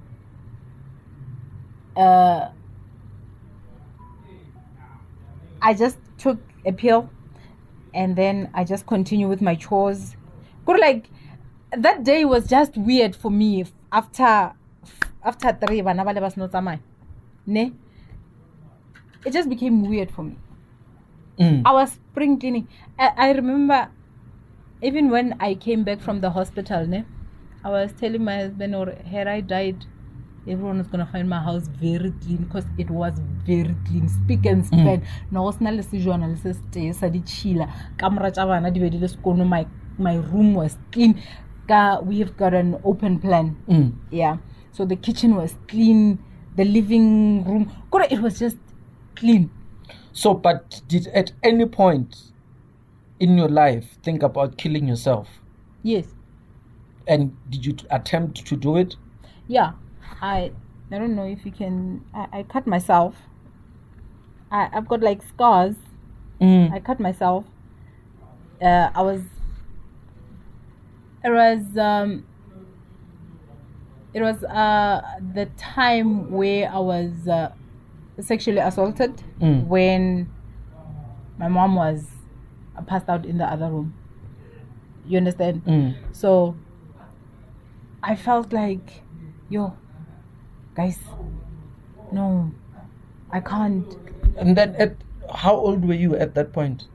I just took a pill, and then I just continued with my chores. Like, that day was just weird for me. After 3, ne, it just became weird for me. I was spring cleaning. I remember even when I came back from the hospital, I was telling my husband, or had I died, everyone was gonna find my house very clean, because it was very clean, speak and span. No, was not my room was clean. We have got an open plan. Yeah, so the kitchen was clean, the living room, it was just clean. So, but did at any point in your life think about killing yourself? Yes. And did you attempt to do it? Yeah, I don't know if you can. I cut myself. I've got like scars. I cut myself. It was the time where I was sexually assaulted, when my mom was passed out in the other room. You understand? So I felt like, yo, guys, no, I can't. And then how old were you at that point?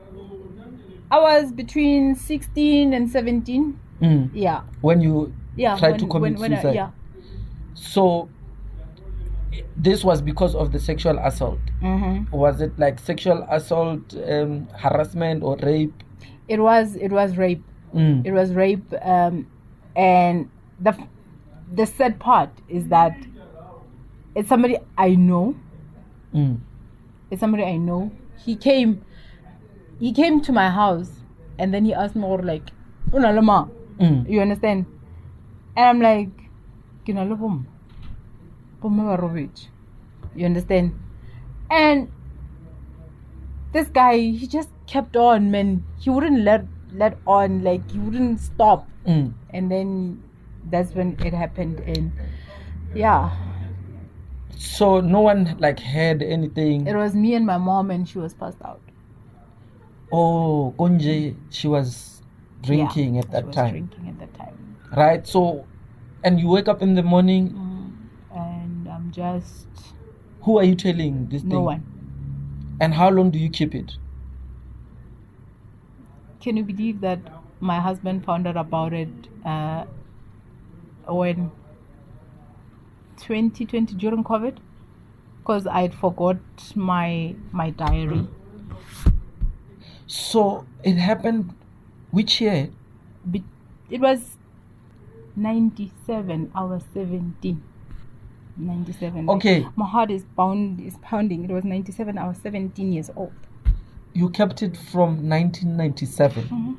I was between 16 and 17. Yeah. When you tried to commit suicide? Yeah. So this was because of the sexual assault. Was it like sexual assault, harassment, or rape? It was rape. It was rape. And the sad part is that it's somebody I know. It's somebody I know. He came to my house, and then he asked me, or like, you understand? And I'm like, you understand? And this guy, he just kept on, man. He wouldn't let on, like he wouldn't stop. And then that's when it happened. And yeah. So no one like heard anything? It was me and my mom, and she was passed out. Oh, Konje, she was drinking at that time. Drinking at that time. Right. So, and you wake up in the morning, and I'm just. Who are you telling this thing? No one. And how long do you keep it? Can you believe that my husband found out about it when 2020 during COVID? Because I'd forgot my diary. So it happened which year? It was 97. I was 17. 97. Okay. My heart is pounding. It was 97. I was 17 years old. You kept it from 1997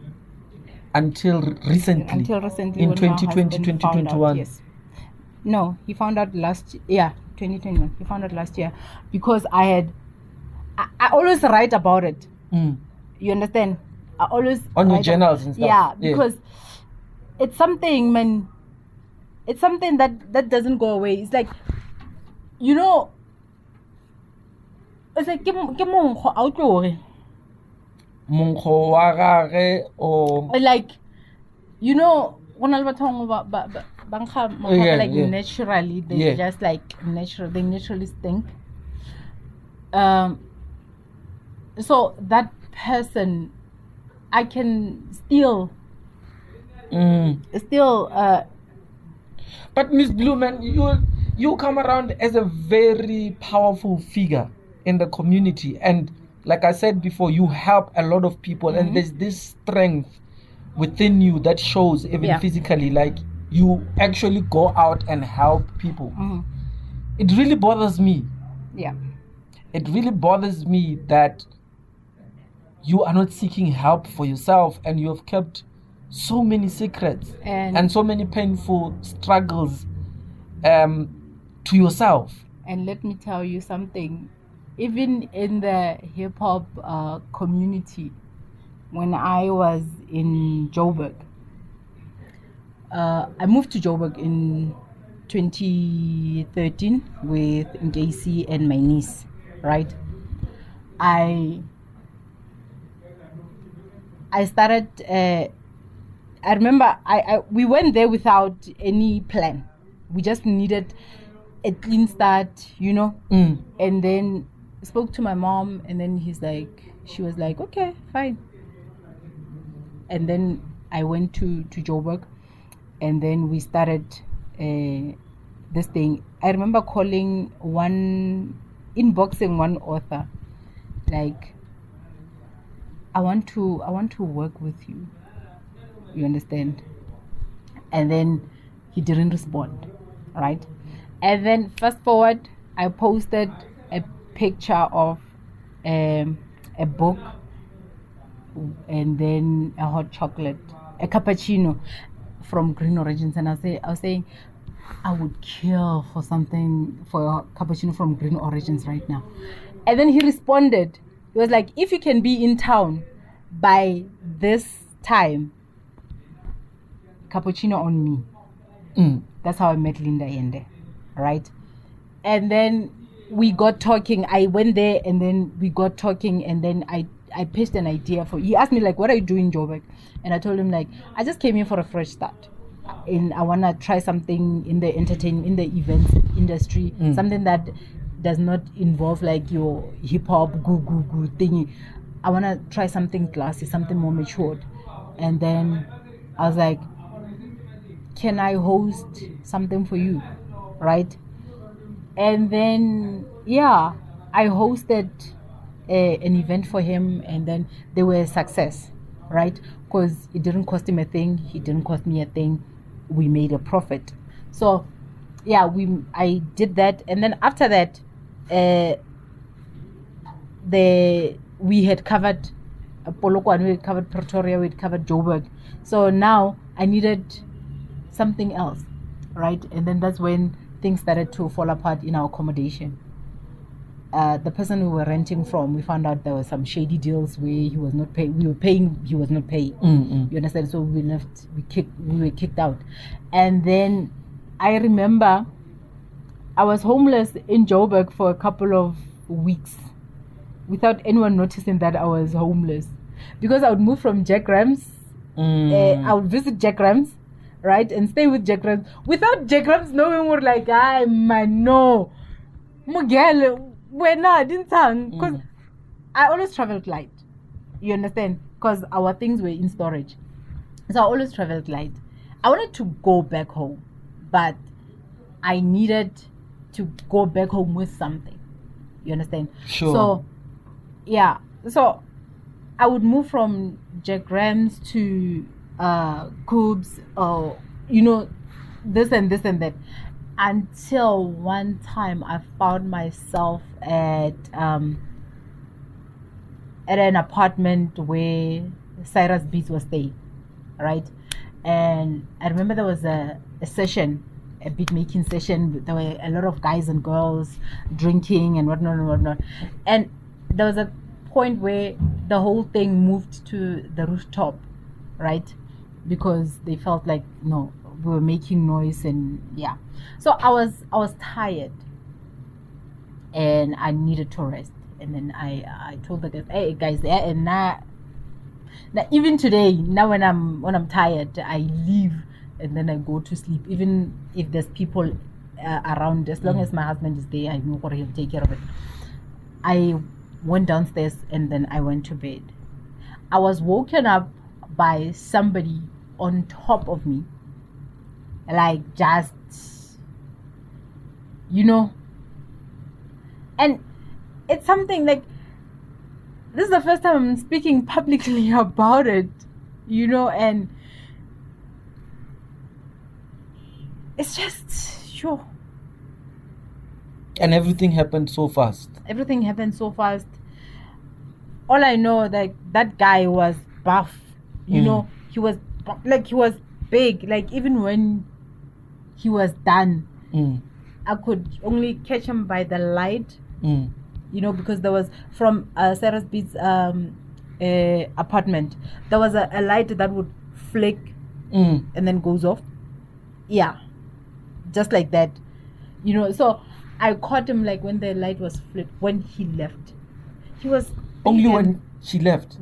until recently. In 2020, 2021. Yes. No, he found out last year. Yeah, 2021. He found out last year because I always write about it. You understand? I always on your journals and stuff. Yeah, because it's something, man. It's something that doesn't go away. It's like, you know, it's like like, you know, when I like naturally, they just like they naturally stink. So that person, I can still. But MsBLU, man, you come around as a very powerful figure in the community, and like I said before, you help a lot of people, and there's this strength within you that shows even physically, like you actually go out and help people. It really bothers me. Yeah. It really bothers me that you are not seeking help for yourself, and you have kept so many secrets and so many painful struggles to yourself. And let me tell you something, even in the hip-hop community, when I was in Joburg, I moved to Joburg in 2013 with Ngacy and my niece, right? I started I remember we went there without any plan. We just needed a clean start, you know. And then spoke to my mom, and then she was like, okay, fine. And then I went to Joburg, and then we started this thing. I remember inboxing one author, like, I want to work with you. You understand? And then he didn't respond, right? And then fast forward, I posted a picture of a book, and then a hot chocolate, a cappuccino from Green Origins, and I was saying I would kill for a cappuccino from Green Origins right now. And then he responded. He was like, if you can be in town by this time, cappuccino on me. That's how I met Linda Yende, right? And then we got talking. I went there, and then we got talking, and then I pitched an idea he asked me, like, what are you doing in Joburg? And I told him, like, I just came here for a fresh start. I want to try something in the events industry, something that does not involve like your hip hop goo thingy. I want to try something classy, something more matured. And then I was like, can I host something for you, right? And then I hosted an event for him, and then they were a success, right? Because it didn't cost him a thing, he didn't cost me a thing. We made a profit. So I did that, and then after that, we had covered Polokwane, we had covered Pretoria, we had covered Joburg. So now I needed something else, right? And then that's when things started to fall apart in our accommodation. The person we were renting from, we found out there were some shady deals where he was not paying. We were paying, he was not paying. You understand? So we left. We were kicked out. And then I remember I was homeless in Joburg for a couple of weeks without anyone noticing that I was homeless, because I would move from Jack Rams. I would visit Jack Rams, right, and stay with Jack Rams without Jack Rams knowing. We're like, I man, no, Miguel. When I didn't sound, because I always traveled light, you understand, because our things were in storage, so I always traveled light. I wanted to go back home, but I needed to go back home with something, you understand? Sure. So I would move from Jack Rams to Coobs, or this and that, until one time I found myself at an apartment where Cyrus Beats was staying, right? And I remember there was a session, a beat making session. There were a lot of guys and girls drinking and whatnot. And there was a point where the whole thing moved to the rooftop, right? Because they felt like, no, we were making noise, and so I was tired and I needed to rest. And then I told the guys, hey guys, and now even today, now when I'm tired, I leave and then I go to sleep, even if there's people around. As long as my husband is there, I know what he'll take care of it. I went downstairs and then I went to bed. I was woken up by somebody on top of me, like, just, and it's something like, this is the first time I'm speaking publicly about it, and it's just sure. And everything happened so fast. All I know, like, that guy was buff, he was big, like, even when he was done, I could only catch him by the light, because there was, from Sarah's Beats apartment, there was a light that would flick and then goes off, just like that, so I caught him, like, when the light was flipped, when he left. He was only when he left.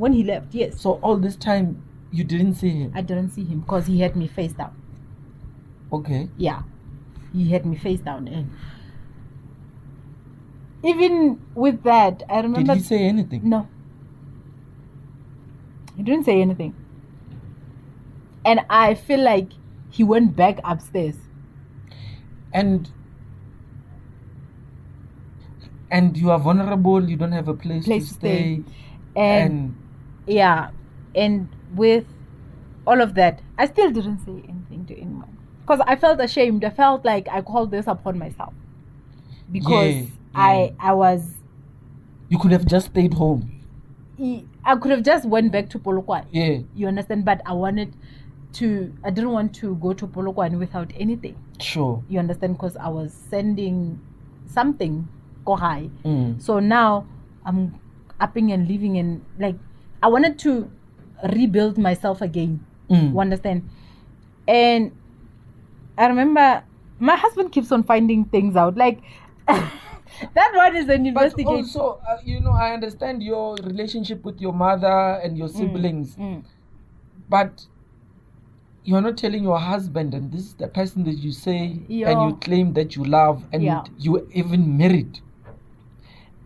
Yes. So all this time you didn't see him? I didn't see him because he had me face down. Okay. Yeah, he had me face down, and even with that, I remember. Did he say anything? No, he didn't say anything. And I feel like he went back upstairs. And you are vulnerable, you don't have a place to stay. And yeah, and with all of that, I still didn't say anything to anyone because I felt ashamed. I felt like I called this upon myself because I was. You could have just stayed home. I could have just went back to Polokwane. Yeah. You understand? But I didn't want to go to Polokwane without anything. Sure. You understand? Because I was sending something go high. So now I'm upping and leaving, and like I wanted to rebuild myself again. You understand? And I remember my husband keeps on finding things out. Like that one is an investigation. But also, I understand your relationship with your mother and your siblings, but you're not telling your husband, and this is the person that you say and you claim that you love, and you were even married.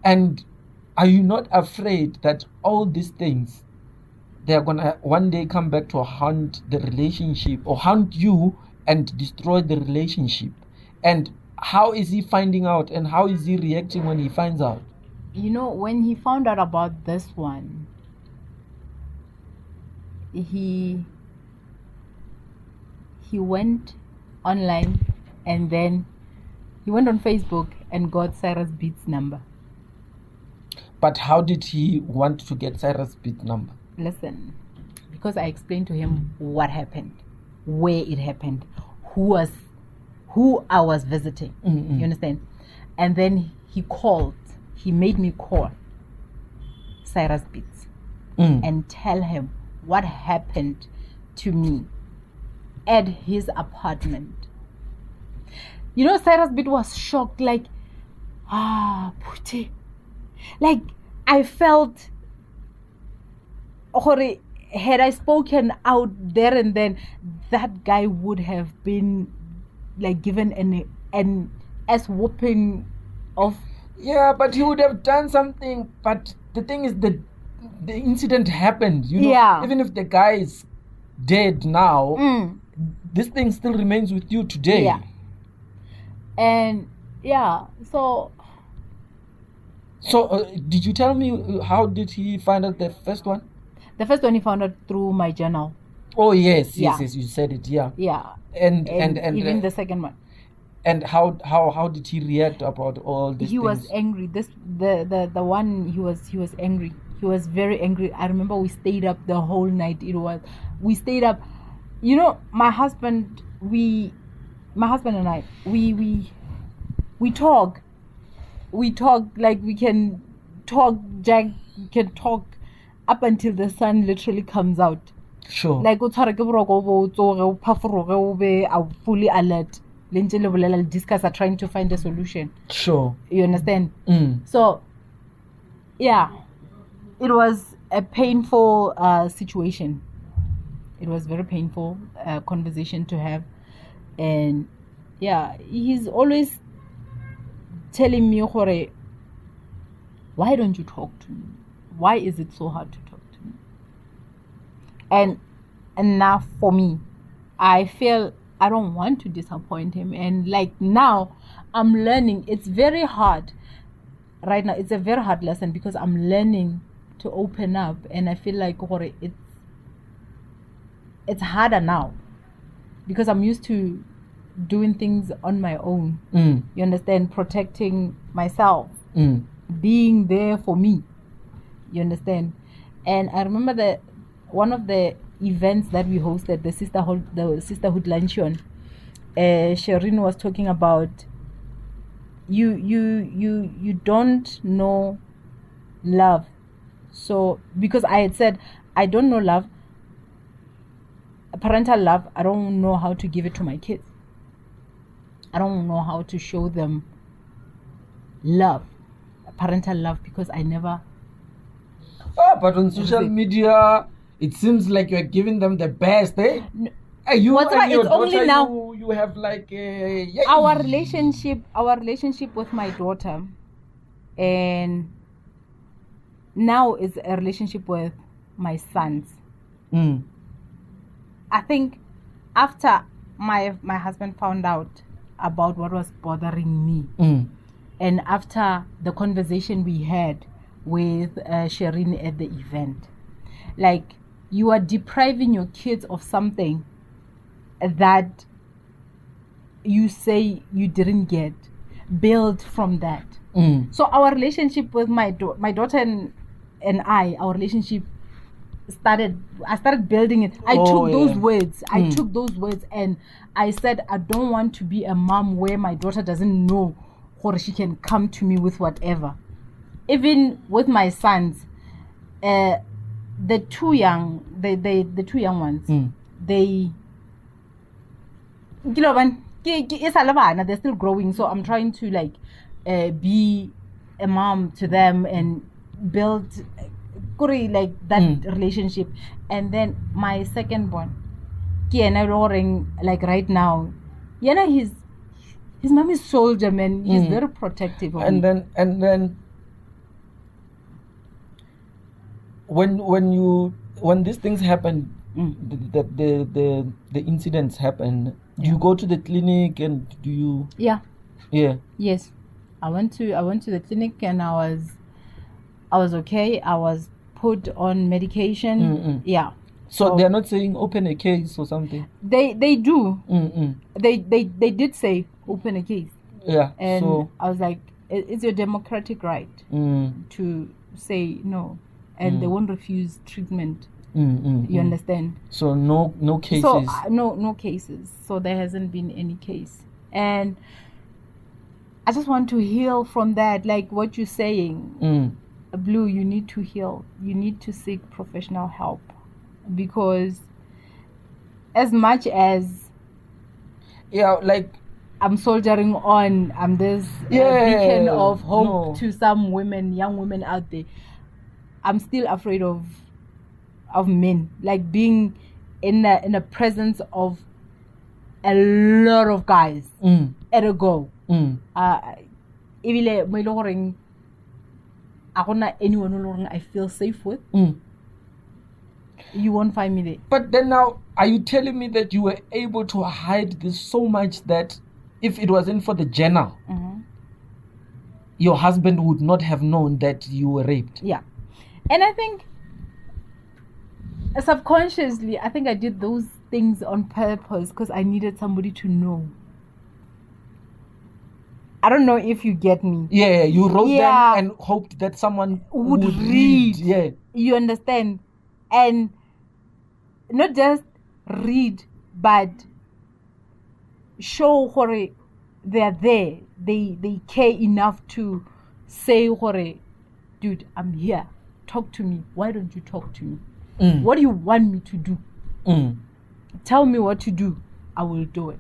And are you not afraid that all these things, they're gonna one day come back to haunt the relationship or haunt you and destroy the relationship? And how is he finding out, and how is he reacting when he finds out? When he found out about this one, he went online, and then he went on Facebook and got Cyrus Beat's number. But how did he want to get Cyrus Beat's number? Listen, because I explained to him what happened, where it happened, who I was visiting. You understand? And then he made me call Cyrus Beats and tell him what happened to me at his apartment. Cyrus Beat was shocked, like, Puti. Like, I felt, had I spoken out there and then, that guy would have been like given an ass whooping of. Yeah, but he would have done something. But the thing is, the incident happened. Even if the guy is dead now, this thing still remains with you today. Yeah. And So did you tell me how did he find out the first one? The first one he found out through my journal. Oh yes, you said it, yeah. Yeah. And even the second one. And how did he react about all these things? He was angry. The one he was angry. He was very angry. I remember we stayed up the whole night. We stayed up. My husband and I, we talk. We talk like we can talk, Jack. We can talk up until the sun literally comes out. Sure. Like fully alert. Discuss are trying to find a solution. Sure. You understand? So, yeah, it was a painful situation. It was very painful conversation to have, and he's always telling me, why don't you talk to me? Why is it so hard to talk to me? And now for me, I feel I don't want to disappoint him. And like now, I'm learning. It's very hard right now. It's a very hard lesson because I'm learning to open up, and I feel like it's harder now because I'm used to doing things on my own. You understand? Protecting myself, being there for me. You understand? And I remember that one of the events that we hosted, the sisterhood luncheon, Shireen was talking about you don't know love. So because I had said I don't know love, parental love, I don't know how to give it to my kids. I don't know how to show them love, parental love, because I never. But on social media, it seems like you're giving them the best, eh? You and your daughter, now you have like our relationship with my daughter, and now is a relationship with my sons. I think after my husband found out about what was bothering me, and after the conversation we had with Shireen at the event, like, you are depriving your kids of something that you say you didn't get. Build from that. So our relationship with my daughter and I, our relationship I started building it. I took those words. I took those words and I said, I don't want to be a mom where my daughter doesn't know, or she can come to me with whatever. Even with my sons, the two young ones, they're still growing. So I'm trying to like be a mom to them and build like that relationship. And then my second born, like right now, his mom is soldier, man. He's very protective of me. And then when these things happen, the incidents happen, do you go to the clinic and do you? Yes, I went to the clinic and I was okay. I was put on medication. So they're not saying open a case or something? They do. They did say open a case. And so I was like, it's your democratic right to say no, and they won't refuse treatment. You understand? So no cases. So no cases. So there hasn't been any case, and I just want to heal from that. Like what you're saying, Blue, you need to heal. You need to seek professional help, because as much as like I'm soldiering on, I'm this beacon of hope to some women, young women out there, I'm still afraid of men, like being in the presence of a lot of guys at a go. Anyone I feel safe with, you won't find me there. But then now, are you telling me that you were able to hide this so much that if it wasn't for the journal, your husband would not have known that you were raped? Yeah. And I think subconsciously, I think I did those things on purpose because I needed somebody to know. I don't know if you get me. Yeah, you wrote them and hoped that someone would read. Yeah. You understand? And not just read, but show hore they're there. They care enough to say hore, dude, I'm here. Talk to me. Why don't you talk to me? What do you want me to do? Tell me what to do. I will do it.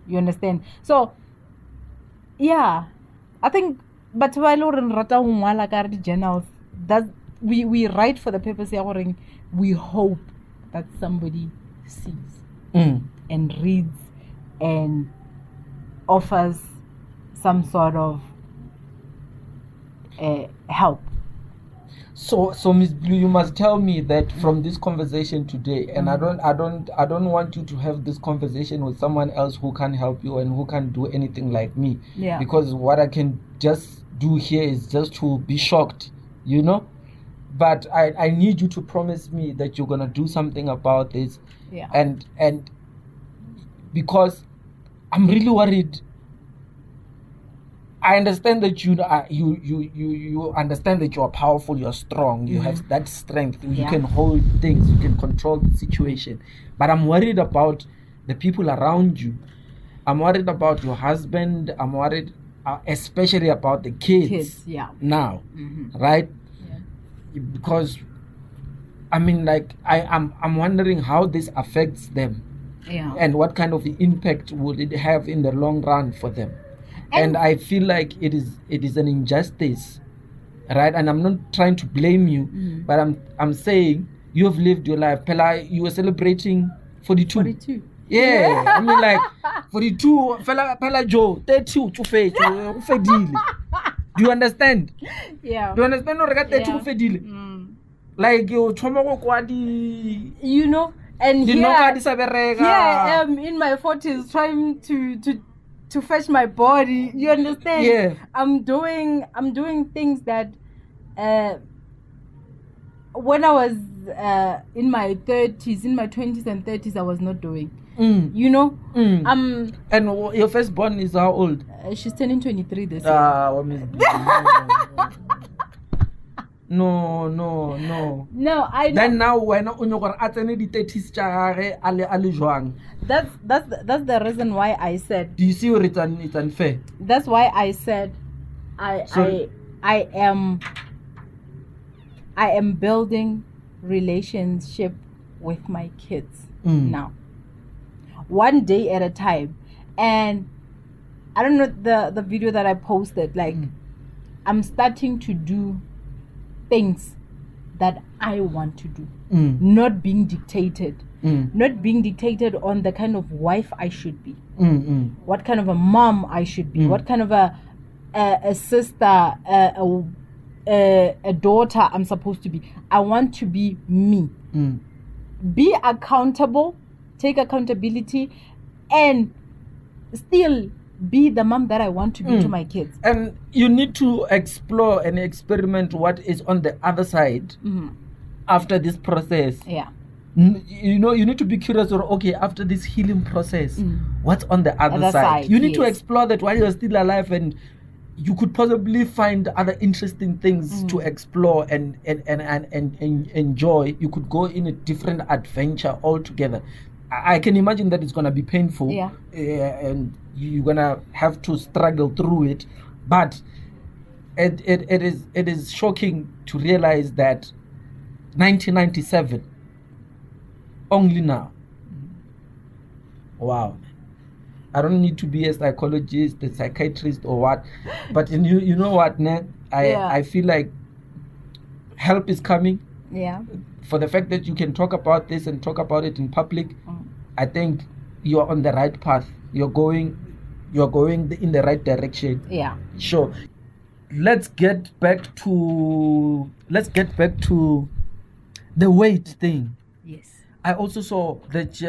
You understand? So I think, but while journals, that we write for the purpose of we hope that somebody sees and reads and offers some sort of help. So MsBLU, you must tell me that from this conversation today, and I don't want you to have this conversation with someone else who can help you and who can't do anything like me. Yeah. Because what I can just do here is just to be shocked, you know. But I need you to promise me that you're gonna do something about this. Yeah. And because I'm really worried. I understand that you understand that you are powerful, you're strong, you have that strength, you can hold things, you can control the situation. But I'm worried about the people around you. I'm worried about your husband. I'm worried especially about the kids now, right? Yeah. Because I mean, like I'm wondering how this affects them, and what kind of impact would it have in the long run for them. And I feel like it is an injustice, right? And I'm not trying to blame you, but I'm saying you have lived your life. Pela, you were celebrating 42. 42. Yeah, I mean like 42. Pela Joe 30 to fade. Do you understand? Yeah. Do you understand? No, regard 30 to fade. Like you know, And Di here, noka di sa bereka. here I am in my 40s trying to fetch my body. You understand? Yeah. I'm doing things that when I was in my 30s, in my 20s and 30s, I was not doing. You know? And your firstborn is how old? She's turning 23 this year. What means no. No, I know. Then now when you at any 30s chare ale jwang. That's the reason why I said. Do you see where it's unfair? That's why I said I am building relationship with my kids now, one day at a time. And I don't know the video that I posted, like I'm starting to do things that I want to do, not being dictated, not being dictated on the kind of wife I should be, what kind of a mom I should be, what kind of a sister, a daughter I'm supposed to be. I want to be me. Be accountable, take accountability, and still be the mom that I want to be to my kids. And you need to explore and experiment what is on the other side after this process. Yeah. You know, you need to be curious, or okay, after this healing process, what's on the other side? You need to explore that while you're still alive, and you could possibly find other interesting things to explore and enjoy. You could go in a different adventure altogether. I can imagine that it's gonna be painful, and you're gonna have to struggle through it. But it is shocking to realize that 1997, only now. Wow. I don't need to be a psychologist, a psychiatrist, or what, but you know what, ne? I feel like help is coming. Yeah. For the fact that you can talk about this and talk about it in public, I think you're on the right path. You're going in the right direction. Yeah. Sure. Let's get back to the weight thing. Yes. I also saw that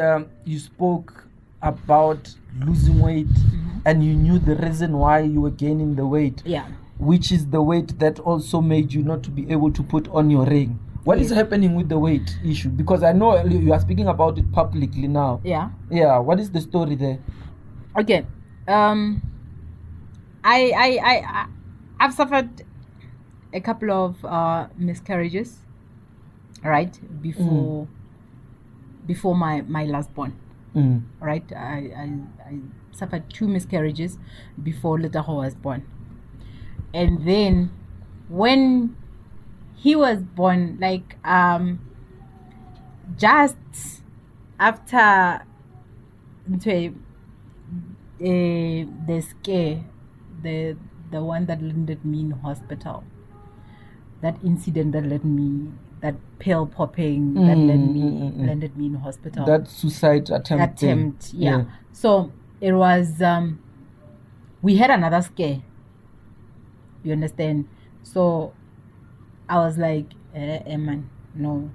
you spoke about losing weight, and you knew the reason why you were gaining the weight. Yeah. Which is the weight that also made you not to be able to put on your ring. What is happening with the weight issue? Because I know you are speaking about it publicly now. Yeah. Yeah. What is the story there? Okay. I've suffered a couple of miscarriages, right? Before my last born. Right? I suffered 2 miscarriages before Letaho was born. And then when he was born, like just after the scare, the one that landed me in hospital, that incident that that pill popping that landed me in hospital, that suicide attempt yeah. So it was we had another scare, you understand? So I was like, man, no.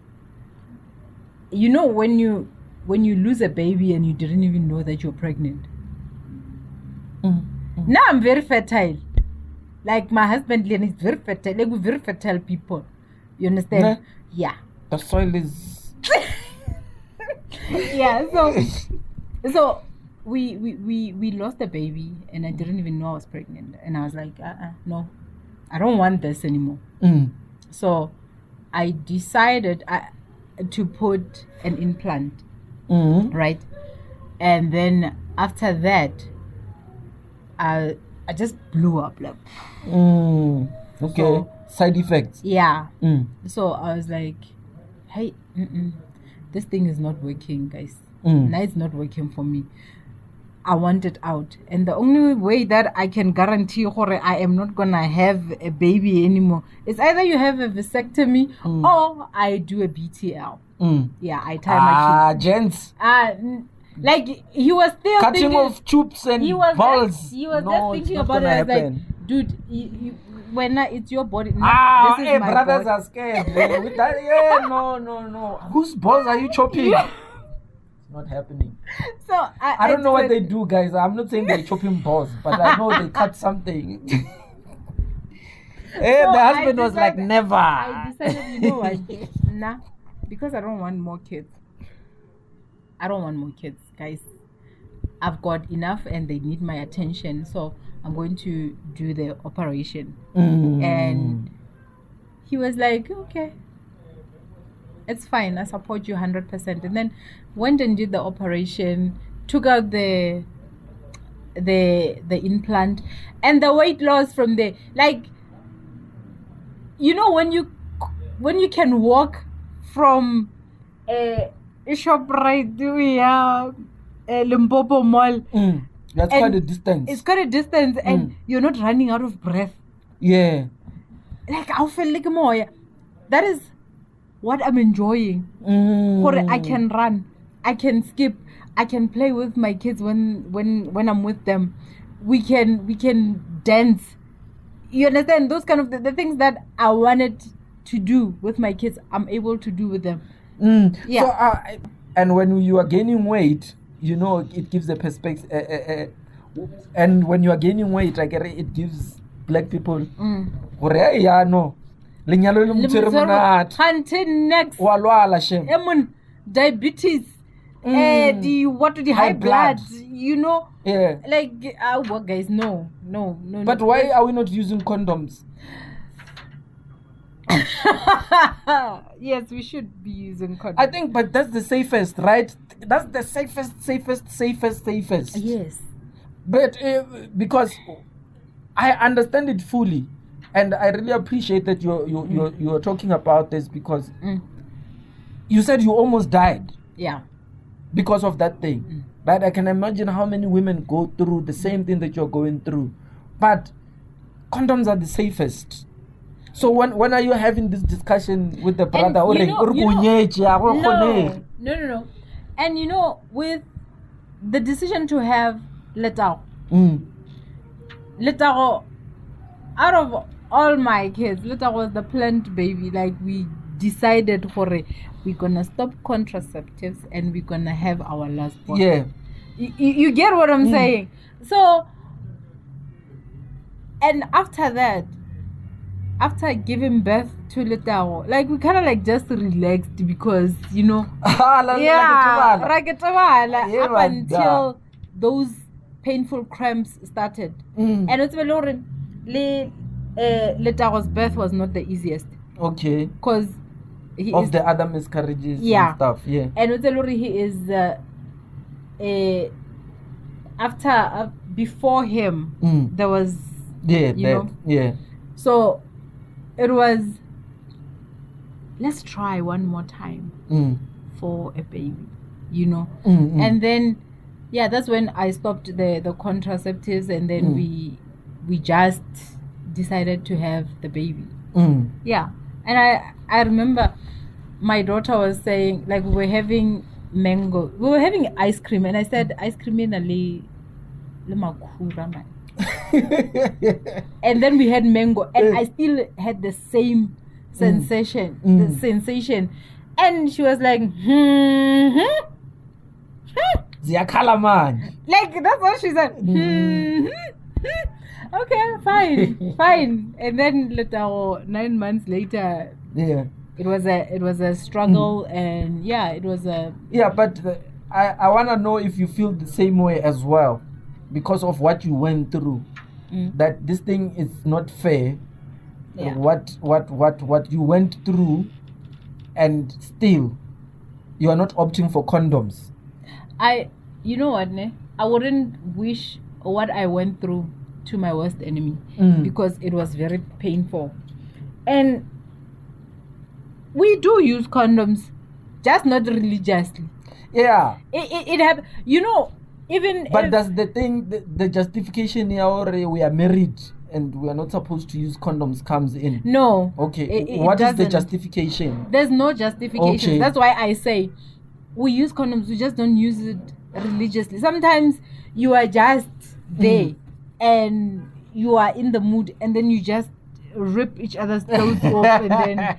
You know, when you lose a baby and you didn't even know that you're pregnant. Now I'm very fertile. Like my husband Len is very fertile. Like we're very fertile people. You understand? Yeah. The soil is yeah, so we lost a baby and I didn't even know I was pregnant. And I was like, no, I don't want this anymore. So I decided to put an implant, right? And then after that, I just blew up, like. Okay. So, side effects. Yeah. So I was like, hey, this thing is not working, guys. Now it's not working for me. I want it out. And the only way that I can guarantee I am not going to have a baby anymore is either you have a vasectomy or I do a BTL. Yeah, I tie my tubes. Gents. Like, he was still cutting thinking, off tubes and balls. He was just thinking about it. I was like, dude, when it's your body. This is my brothers body. are scared. No. Whose balls are you chopping? not happening. So I don't know what they do, guys. I'm not saying they're chopping balls, but I know they cut something. Hey, the husband was like, never. I decided, you know what? Nah, because I don't want more kids. I don't want more kids, guys. I've got enough and they need my attention. So I'm going to do the operation. And he was like, okay, it's fine. I support you 100%. And then went and did the operation, took out the implant, and the weight loss from there. Like, you know, when you can walk from a shop right to Limpopo Mall. That's quite a distance. It's quite a distance, and you're not running out of breath. Yeah. Like, I feel like more. That is what I'm enjoying. I can run, I can skip, I can play with my kids when I'm with them. We can dance. You understand? Those kind of the things that I wanted to do with my kids, I'm able to do with them. Yeah. So, and when you are gaining weight, you know, it gives a perspective. And when you are gaining weight, like, it gives black people. No. Hunting next. Diabetes. The high blood. You know. Yeah. Like, what, guys? No. But why are we not using condoms? Yes, we should be using condoms. I think, but that's the safest, right? That's the safest. Yes. But because I understand it fully, and I really appreciate that you're talking about this, because you said you almost died. Yeah. Because of that thing, right? I can imagine how many women go through the same thing that you're going through, but condoms are the safest. So when are you having this discussion with the brother? No. And you know, with the decision to have Letao, out of all my kids, Letao was the planned baby. Like, we decided we're gonna stop contraceptives and we're gonna have our last born. Yeah. You get what I'm saying? So, and after that, after giving birth to Letao, like, we kind of like just relaxed, because, you know, up until those painful cramps started. And it's Letao's birth was not the easiest. Okay. Because the other miscarriages and stuff. Yeah. And he is before him there was you know. Yeah. So it was, let's try one more time for a baby, you know. And then that's when I stopped the contraceptives, and then we just decided to have the baby. Yeah. And I remember my daughter was saying, like, we were having ice cream, and I said, ice cream in le makura man. And then we had mango, and I still had the same sensation. And she was like, Ziyakhala man. Like, that's what she said. Okay, fine. And then 9 months later, it was a struggle, and it was a but I want to know if you feel the same way as well, because of what you went through, that this thing is not fair. What you went through, and still you are not opting for condoms. You know what, ne? I wouldn't wish what I went through to my worst enemy, because it was very painful. And we do use condoms, just not religiously. Yeah. It happened, you know, even. But that's the thing, the justification here, or we are married and we are not supposed to use condoms, comes in. No. Okay. What is the justification? There's no justification. Okay. That's why I say we use condoms, we just don't use it religiously. Sometimes you are just there and you are in the mood, and then you just rip each other's clothes off, and then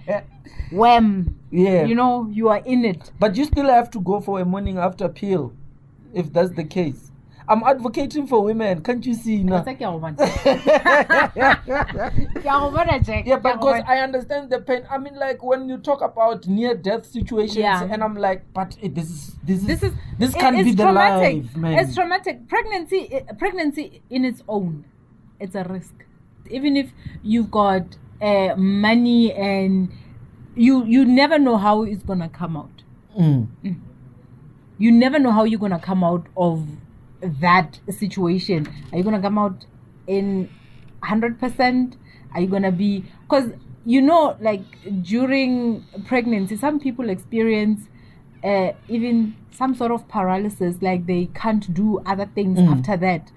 wham. Yeah. You know, you are in it. But you still have to go for a morning after pill, if that's the case. I'm advocating for women. Can't you see now? Yeah, because I understand the pain. I mean, like when you talk about near-death situations, and I'm like, but this can't be the traumatic. life, man. It's traumatic. Pregnancy in its own, it's a risk. Even if you've got money and you never know how it's gonna come out. You never know how you're gonna come out of that situation. Are you gonna come out in 100%? Are you gonna be, because you know, like during pregnancy some people experience even some sort of paralysis, like they can't do other things after that.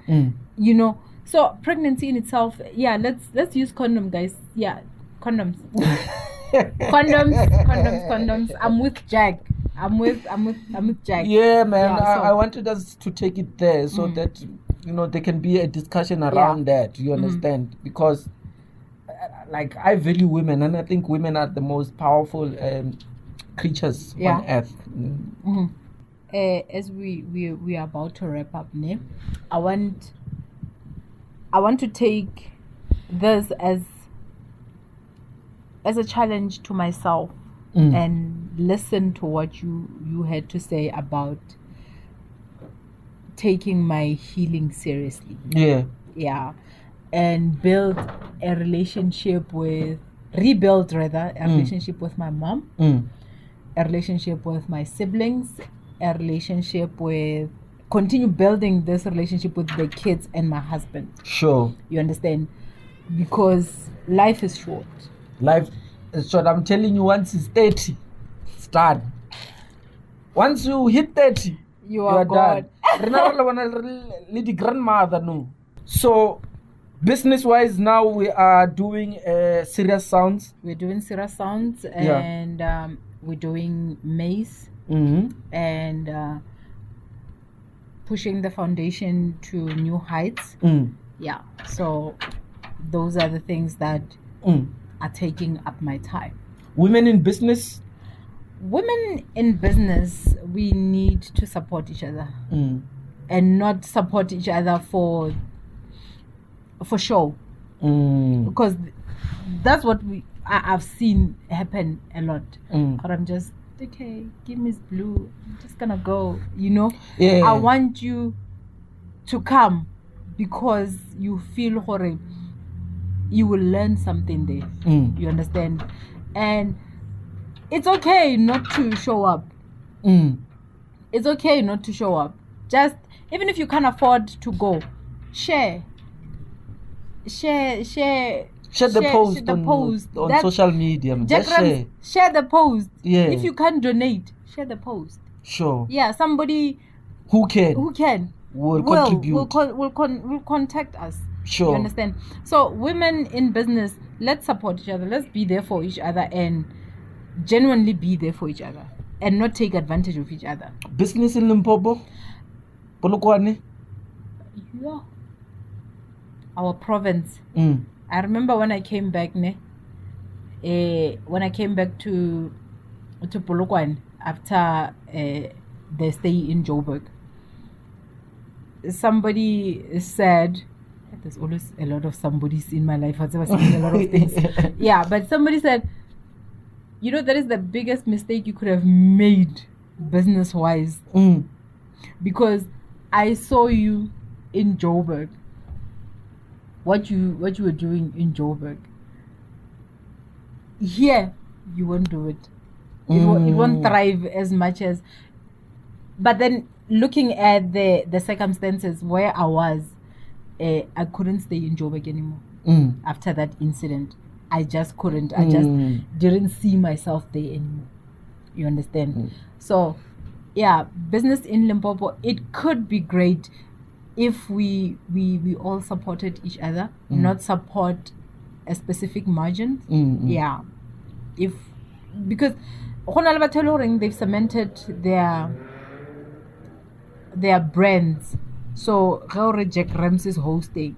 You know, so pregnancy in itself, let's use condom, guys. Condoms. condoms. I'm with Jack. I'm with Jack. Yeah, man. I wanted us to take it there so that there can be a discussion around that. You understand? Because like I value women, and I think women are the most powerful creatures on earth. As we are about to wrap up, I want to take this as a challenge to myself. And listen to what you had to say about taking my healing seriously. And rebuild a relationship with my mom, a relationship with my siblings, continue building this relationship with the kids and my husband. Sure. You understand? Because life is short. So I'm telling you, once it's 30, it's done. Once you hit 30, you are done. Lady grandmother, no. So, business-wise, now we are doing serious sounds. We're doing serious sounds, and we're doing Mace, and pushing the foundation to new heights. So those are the things that are taking up my time. Women in business, we need to support each other, and not support each other for show, because that's what I've seen happen a lot. Or I'm just okay, give MsBLU, I'm just gonna go, I want you to come because you feel horrible. You will learn something there. You understand? And it's okay not to show up. It's okay not to show up. Just, even if you can't afford to go, share the post on social media. Just share the post. If you can't donate, share the post. Sure. Somebody who can will contribute. Will contact us. Sure. You understand? So women in business, let's support each other. Let's be there for each other and genuinely be there for each other and not take advantage of each other. Business in Limpopo? Polokwane? Yeah. Our province. I remember when I came back, to Polokwane after the stay in Joburg. Somebody said, there's always a lot of somebodies in my life. I've seen a lot of things. But somebody said, that is the biggest mistake you could have made business-wise. Because I saw you in Joburg. What you were doing in Joburg. Here, you won't do it. It won't thrive as much as. But then, looking at the circumstances where I was, I couldn't stay in Joburg anymore. After that incident, I just couldn't. I just didn't see myself there anymore. You understand? So, business in Limpopo, it could be great if we all supported each other, not support a specific margin. Because they've cemented their brands. So Jack Rams is hosting.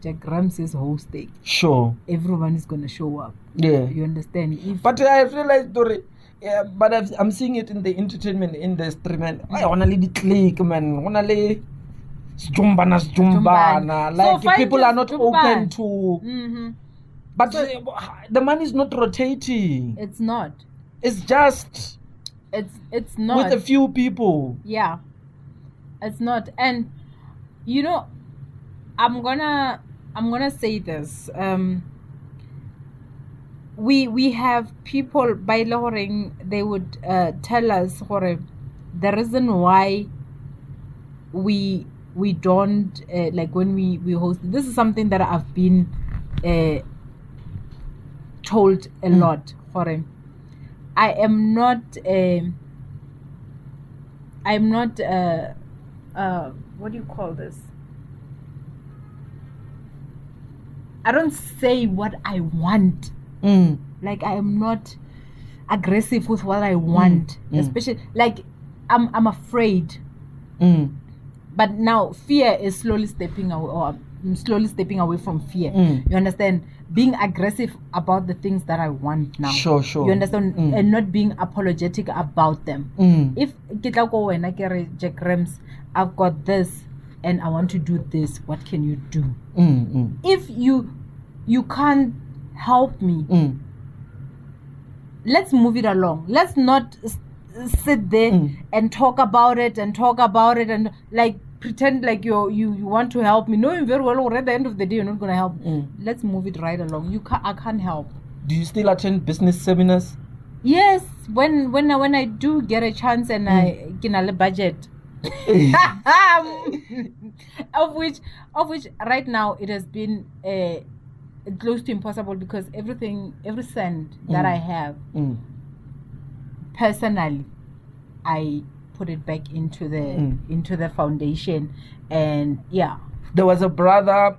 Jack Rams is hosting, Sure. everyone is gonna show up. Yeah. You understand? But I realized, Dori, but I'm seeing it in the entertainment industry, man. I wanna lead the click, man. Wanna lay jumbana. Like So people are not Jumban. open to. Mm-hmm. But So- the money is not rotating. It's not. It's just It's not. with a few people. Yeah, it's not. And you know, I'm gonna say this. We have people by lowering, they would tell us the reason why we don't like when we host. This is something that I've been told a lot. I am not what do you call this? I don't say what I want. Like I am not aggressive with what I want, especially like I'm afraid. But now fear is slowly stepping away, or I'm slowly stepping away from fear. You understand? Being aggressive about the things that I want now. Sure. You understand? And not being apologetic about them. If Kitako and Jack Rams, I've got this and I want to do this, what can you do? If you can't help me, let's move it along. Let's not sit there and talk about it and like pretend like you want to help me, knowing very well at the end of the day you're not going to help. Let's move it right along. I can't help. Do you still attend business seminars? Yes, when I do get a chance and I get a budget, of which right now it has been close to impossible, because every cent that I have personally, I put it back into the foundation. And yeah, there was a brother,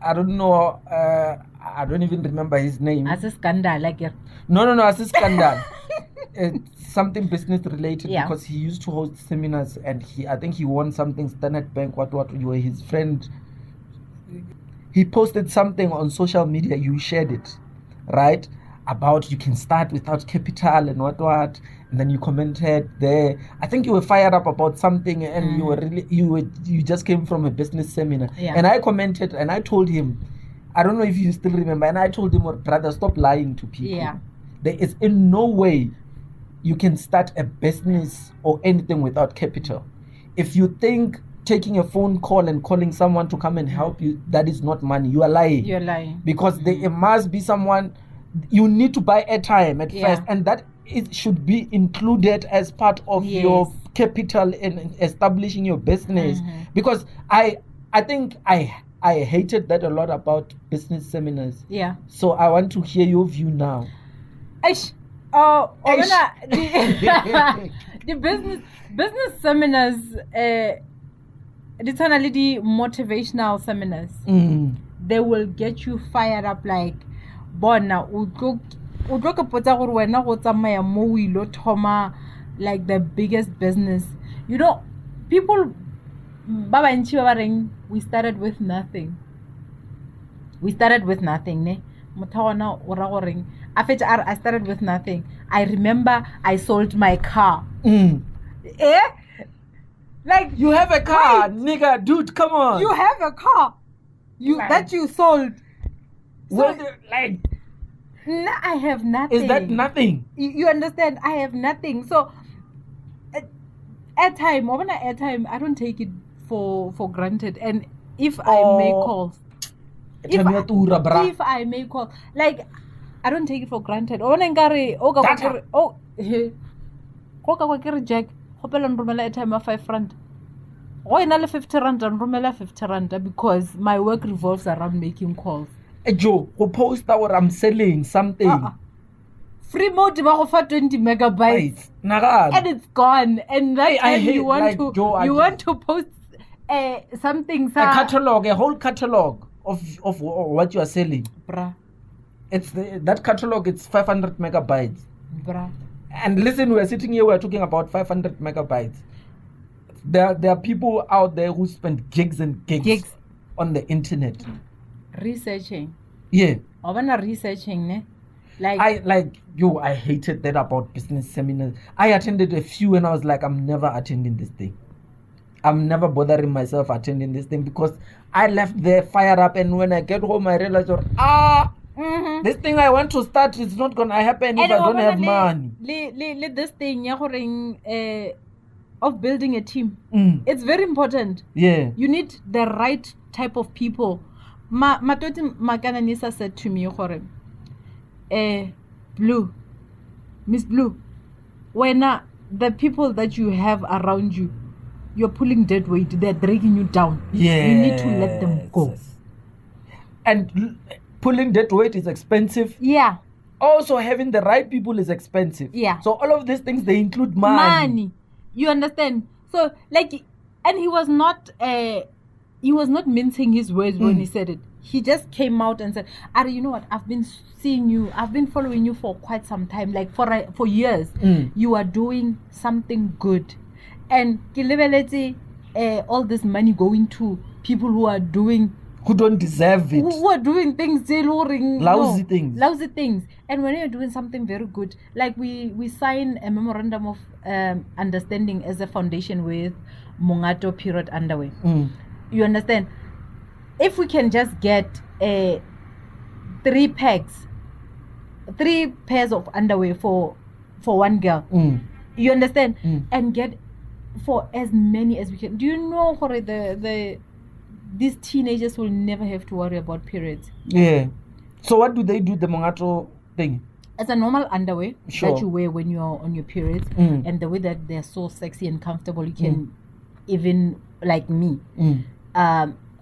I don't know, I don't even remember his name. as a scandal, like No, as a scandal. It's something business related, Yeah. because he used to host seminars, and I think he won something, Standard Bank, what you were his friend. He posted something on social media, you shared it, right? About you can start without capital and what, and then you commented there. I think you were fired up about something, and you were really you just came from a business seminar. Yeah. And I commented and I told him, I don't know if you still remember, and I told him, brother, stop lying to people. Yeah. There is in no way you can start a business or anything without capital. If you think taking a phone call and calling someone to come and help you, that is not money, you are lying. You're lying. Because there must be someone, you need to buy airtime at Yeah. first, and that it should be included as part of Yes. your capital in establishing your business. Because I think I hated that a lot about business seminars. Yeah. So I want to hear your view now. Eish. The business seminars, the motivational seminars, they will get you fired up like bona like the biggest business. You know, people we started with nothing. Ne? I started with nothing. I remember I sold my car. Like, You have a car, Wait. nigga, dude, come on. you have a car Like- that you sold. What So- the- like, I have nothing. is that nothing? You understand? I have nothing. So airtime, I don't take it for granted. And if I make calls, if I make calls, like, I don't take it for granted. Data. Jack, airtime of 5 rand. Why not 50 rand and rumela 50 rand? Because my work revolves around making calls. Joe, who post that I'm selling something. Free mode for 20 megabytes. Right. Nagan. And it's gone. And that I time hate, you want like, to Joe, I you just- want to post something. A whole catalog of what you are selling. Bruh. It's that catalog. It's 500 megabytes. Bruh. And listen, we're sitting here. We're talking about 500 megabytes. There are people out there who spend gigs and gigs. on the internet. Researching. Yeah. Researching, ne? I hated that about business seminars. I attended a few and I was like, I'm never attending this thing. I'm never bothering myself attending this thing because I left there fired up, and when I get home I realized, this thing I want to start is not gonna happen if I don't have money. This thing of building a team. It's very important. Yeah. You need the right type of people. Matoti Makananisa said to me, MsBLU, when the people that you have around you, you're pulling dead weight, they're dragging you down. Yeah. You need to let them go. And pulling dead weight is expensive. Yeah. Also, having the right people is expensive. Yeah. So all of these things, they include money. You understand? So and he was not mincing his words when he said it. He just came out and said, Ari, you know what? I've been seeing you. I've been following you for quite some time, like for years. You are doing something good. And all this money going to people who don't deserve it. Who are doing things, lousy things. And when you're doing something very good, like we sign a memorandum of understanding as a foundation with Mongato Period Underwear. You understand? If we can just get 3 pairs of underwear for one girl, you understand, and get for as many as we can. Do you know, these teenagers will never have to worry about periods. Yeah. So what do they do, the Mongato thing? It's a normal underwear that you wear when you're on your periods, and the way that they're so sexy and comfortable, you can even, like me,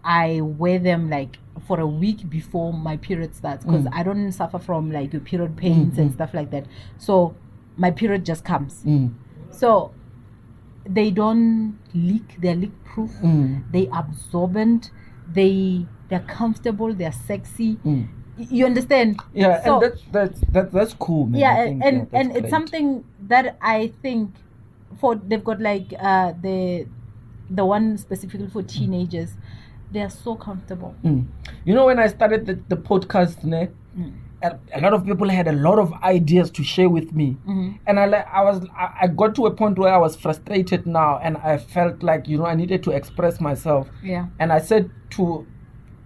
I wear them like for a week before my period starts because I don't suffer from like your period pains and stuff like that. So my period just comes. So they don't leak. They're leak proof. They absorbent. They're comfortable. They're sexy. You understand? Yeah, so, and that's cool, man. Yeah, and it's something that I think they've got like the one specifically for teenagers. They are so comfortable. You know, when I started the podcast, a lot of people had a lot of ideas to share with me, and I got to a point where I was frustrated now, and I felt like I needed to express myself. Yeah. And I said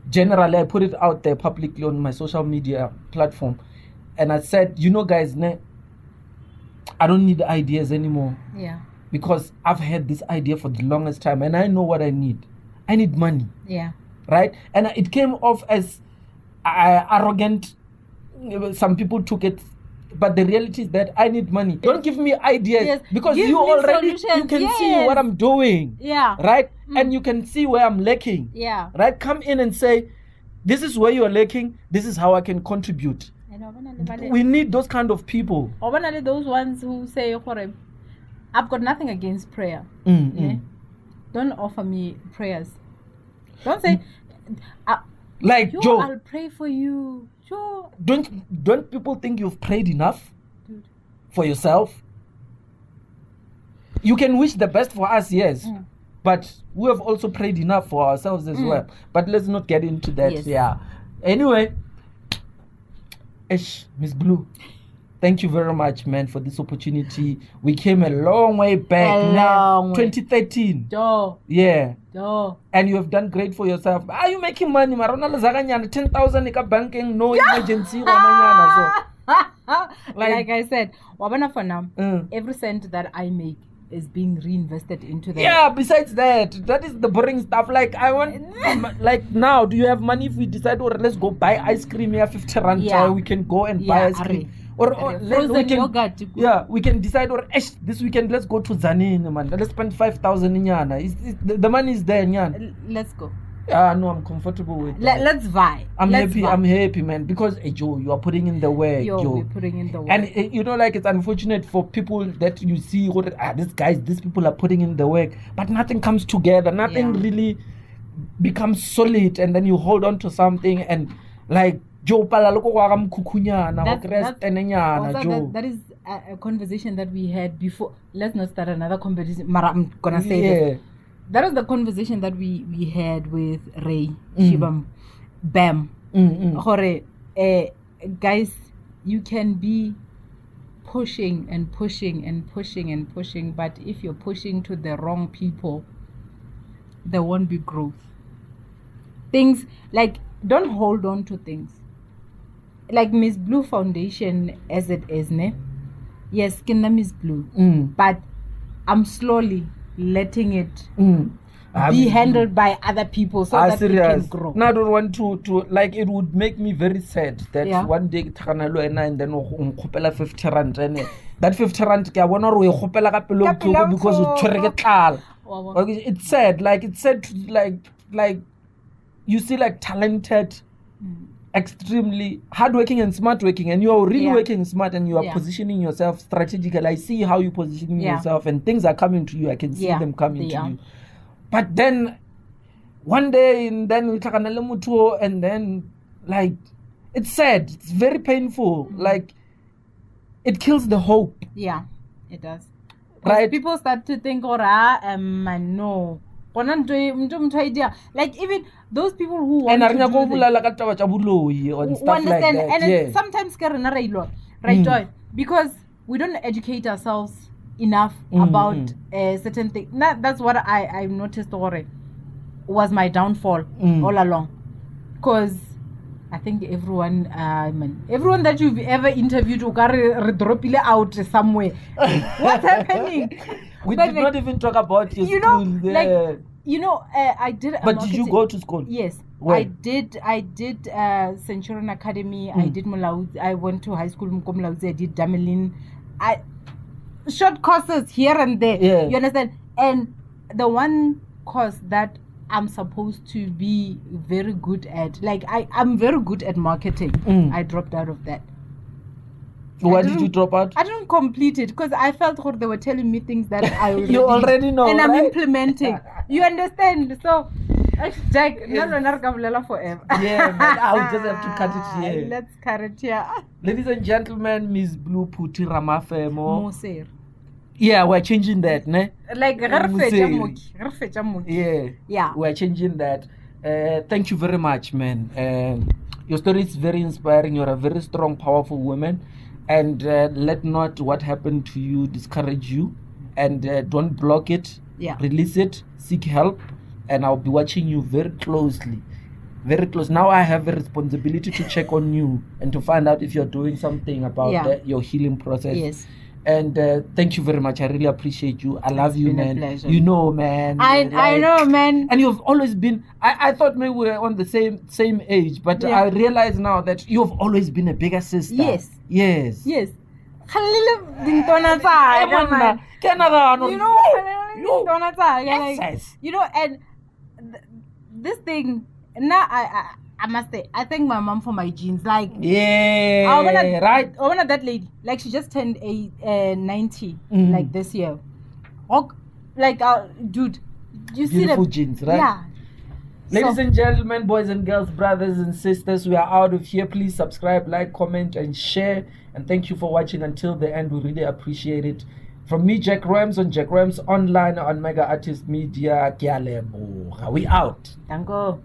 generally, I put it out there publicly on my social media platform, and I said, guys, I don't need ideas anymore. Yeah. Because I've had this idea for the longest time, and I know what I need. I need money. Yeah. Right? And it came off as arrogant. Some people took it. But the reality is that I need money. Don't give me ideas because you already can see what I'm doing. Yeah. Right? And you can see where I'm lacking. Yeah. Right? Come in and say, this is where you're lacking. This is how I can contribute. We need those kind of people. Or one of those ones who say, I've got nothing against prayer. Yeah? Don't offer me prayers. Don't say, Joe, I'll pray for you. Joe. Don't people think you've prayed enough for yourself? You can wish the best for us, yes. But we have also prayed enough for ourselves as well. But let's not get into that. Yes. Yeah. Anyway, MsBLU, thank you very much, man, for this opportunity. We came a long way back. 2013. Yeah. And you have done great for yourself. Are you making money? 10,000 banking, no emergency. Like I said, for now, every cent that I make is being reinvested into that. Yeah, besides that is the boring stuff. Like, I want, like, now, do you have money if we decide, let's go buy ice cream here, 50 rand, we can go and buy ice cream. Or we can, yogurt. Yeah, we can decide, this weekend, let's go to Zanin, man. Let's spend 5,000 in Yana. The money is there, Nyan. Let's go. No, I'm comfortable with that. Let's vibe. I'm happy, man. Because, Joe, you are putting in the work, Joe. Putting in the work. And, it's unfortunate for people that you see, these people are putting in the work. But nothing comes together. Nothing really becomes solid. And then you hold on to something and, like, Joe, that is a conversation that we had before. Let's not start another conversation. I'm gonna say this. that was the conversation that we had with Ray Shibam Bam. Hore, guys, you can be pushing and pushing and pushing and pushing, but if you're pushing to the wrong people, there won't be growth. Things like, don't hold on to things. Like MsBLU Foundation as it is, ne? Yes, kinda MsBLU, but I'm slowly letting it be handled by other people so that it can grow. Now I don't want to like, it would make me very sad that one day and then 50 rand and that 50 rand ke bona re o khopela ka pelo tlhoko because o tshwere ke tlala. It's sad, like you see like talented, extremely hardworking and smart working, and you are really working smart, and you are positioning yourself strategically. I see how you positioning yourself, and things are coming to you. I can see them coming to you. But then one day, and then we and then like it's sad. It's very painful. Like it kills the hope. Yeah, it does. Right? People start to think, no. Like even those people who want to do and stuff like that. And sometimes right, because we don't educate ourselves enough about certain things. That's what I noticed was my downfall all along. Because I think everyone that you've ever interviewed will drop it out somewhere. What's happening? We did not even talk about your school. I did. But did you go to school? Yes, where? I did. Centurion Academy. I did Mulaudzi. I went to high school Mulaudzi. I did Damelin. Short courses here and there. Yeah. You understand? And the one course that I'm supposed to be very good at, like I'm very good at marketing. I dropped out of that. Why did you drop out? I didn't complete it because I felt they were telling me things that I already you already know, and I'm right? implementing. You understand? So, Jack, no forever. Yeah, man, I'll just have to cut it here. Let's cut it here. Ladies and gentlemen, MsBLU Puti Ramafemo. Moser. Yeah, we're changing that, ne? Like yeah, we're changing that. Thank you very much, man. Your story is very inspiring. You're a very strong, powerful woman. And let not what happened to you discourage you. And don't block it. Yeah. Release it. Seek help. And I'll be watching you very closely. Very close. Now I have a responsibility to check on you and to find out if you're doing something about your healing process. Yes. And thank you very much. I really appreciate you. I love you, man. You know, man. I know, man. And you've always been. I thought maybe we were on the same age, but I realize now that you've always been a bigger sister. Yes. Yes. Yes. And this thing. Now I must say, I thank my mom for my genes. Like, right? I wanna that lady. Like, she just turned 90, like this year. Like, dude, you beautiful see the genes, right? Yeah. Ladies and gentlemen, boys and girls, brothers and sisters, we are out of here. Please subscribe, like, comment, and share. And thank you for watching until the end. We really appreciate it. From me, Jack Rams, on Jack Rams Online on Mega Artist Media. We out. Thank you.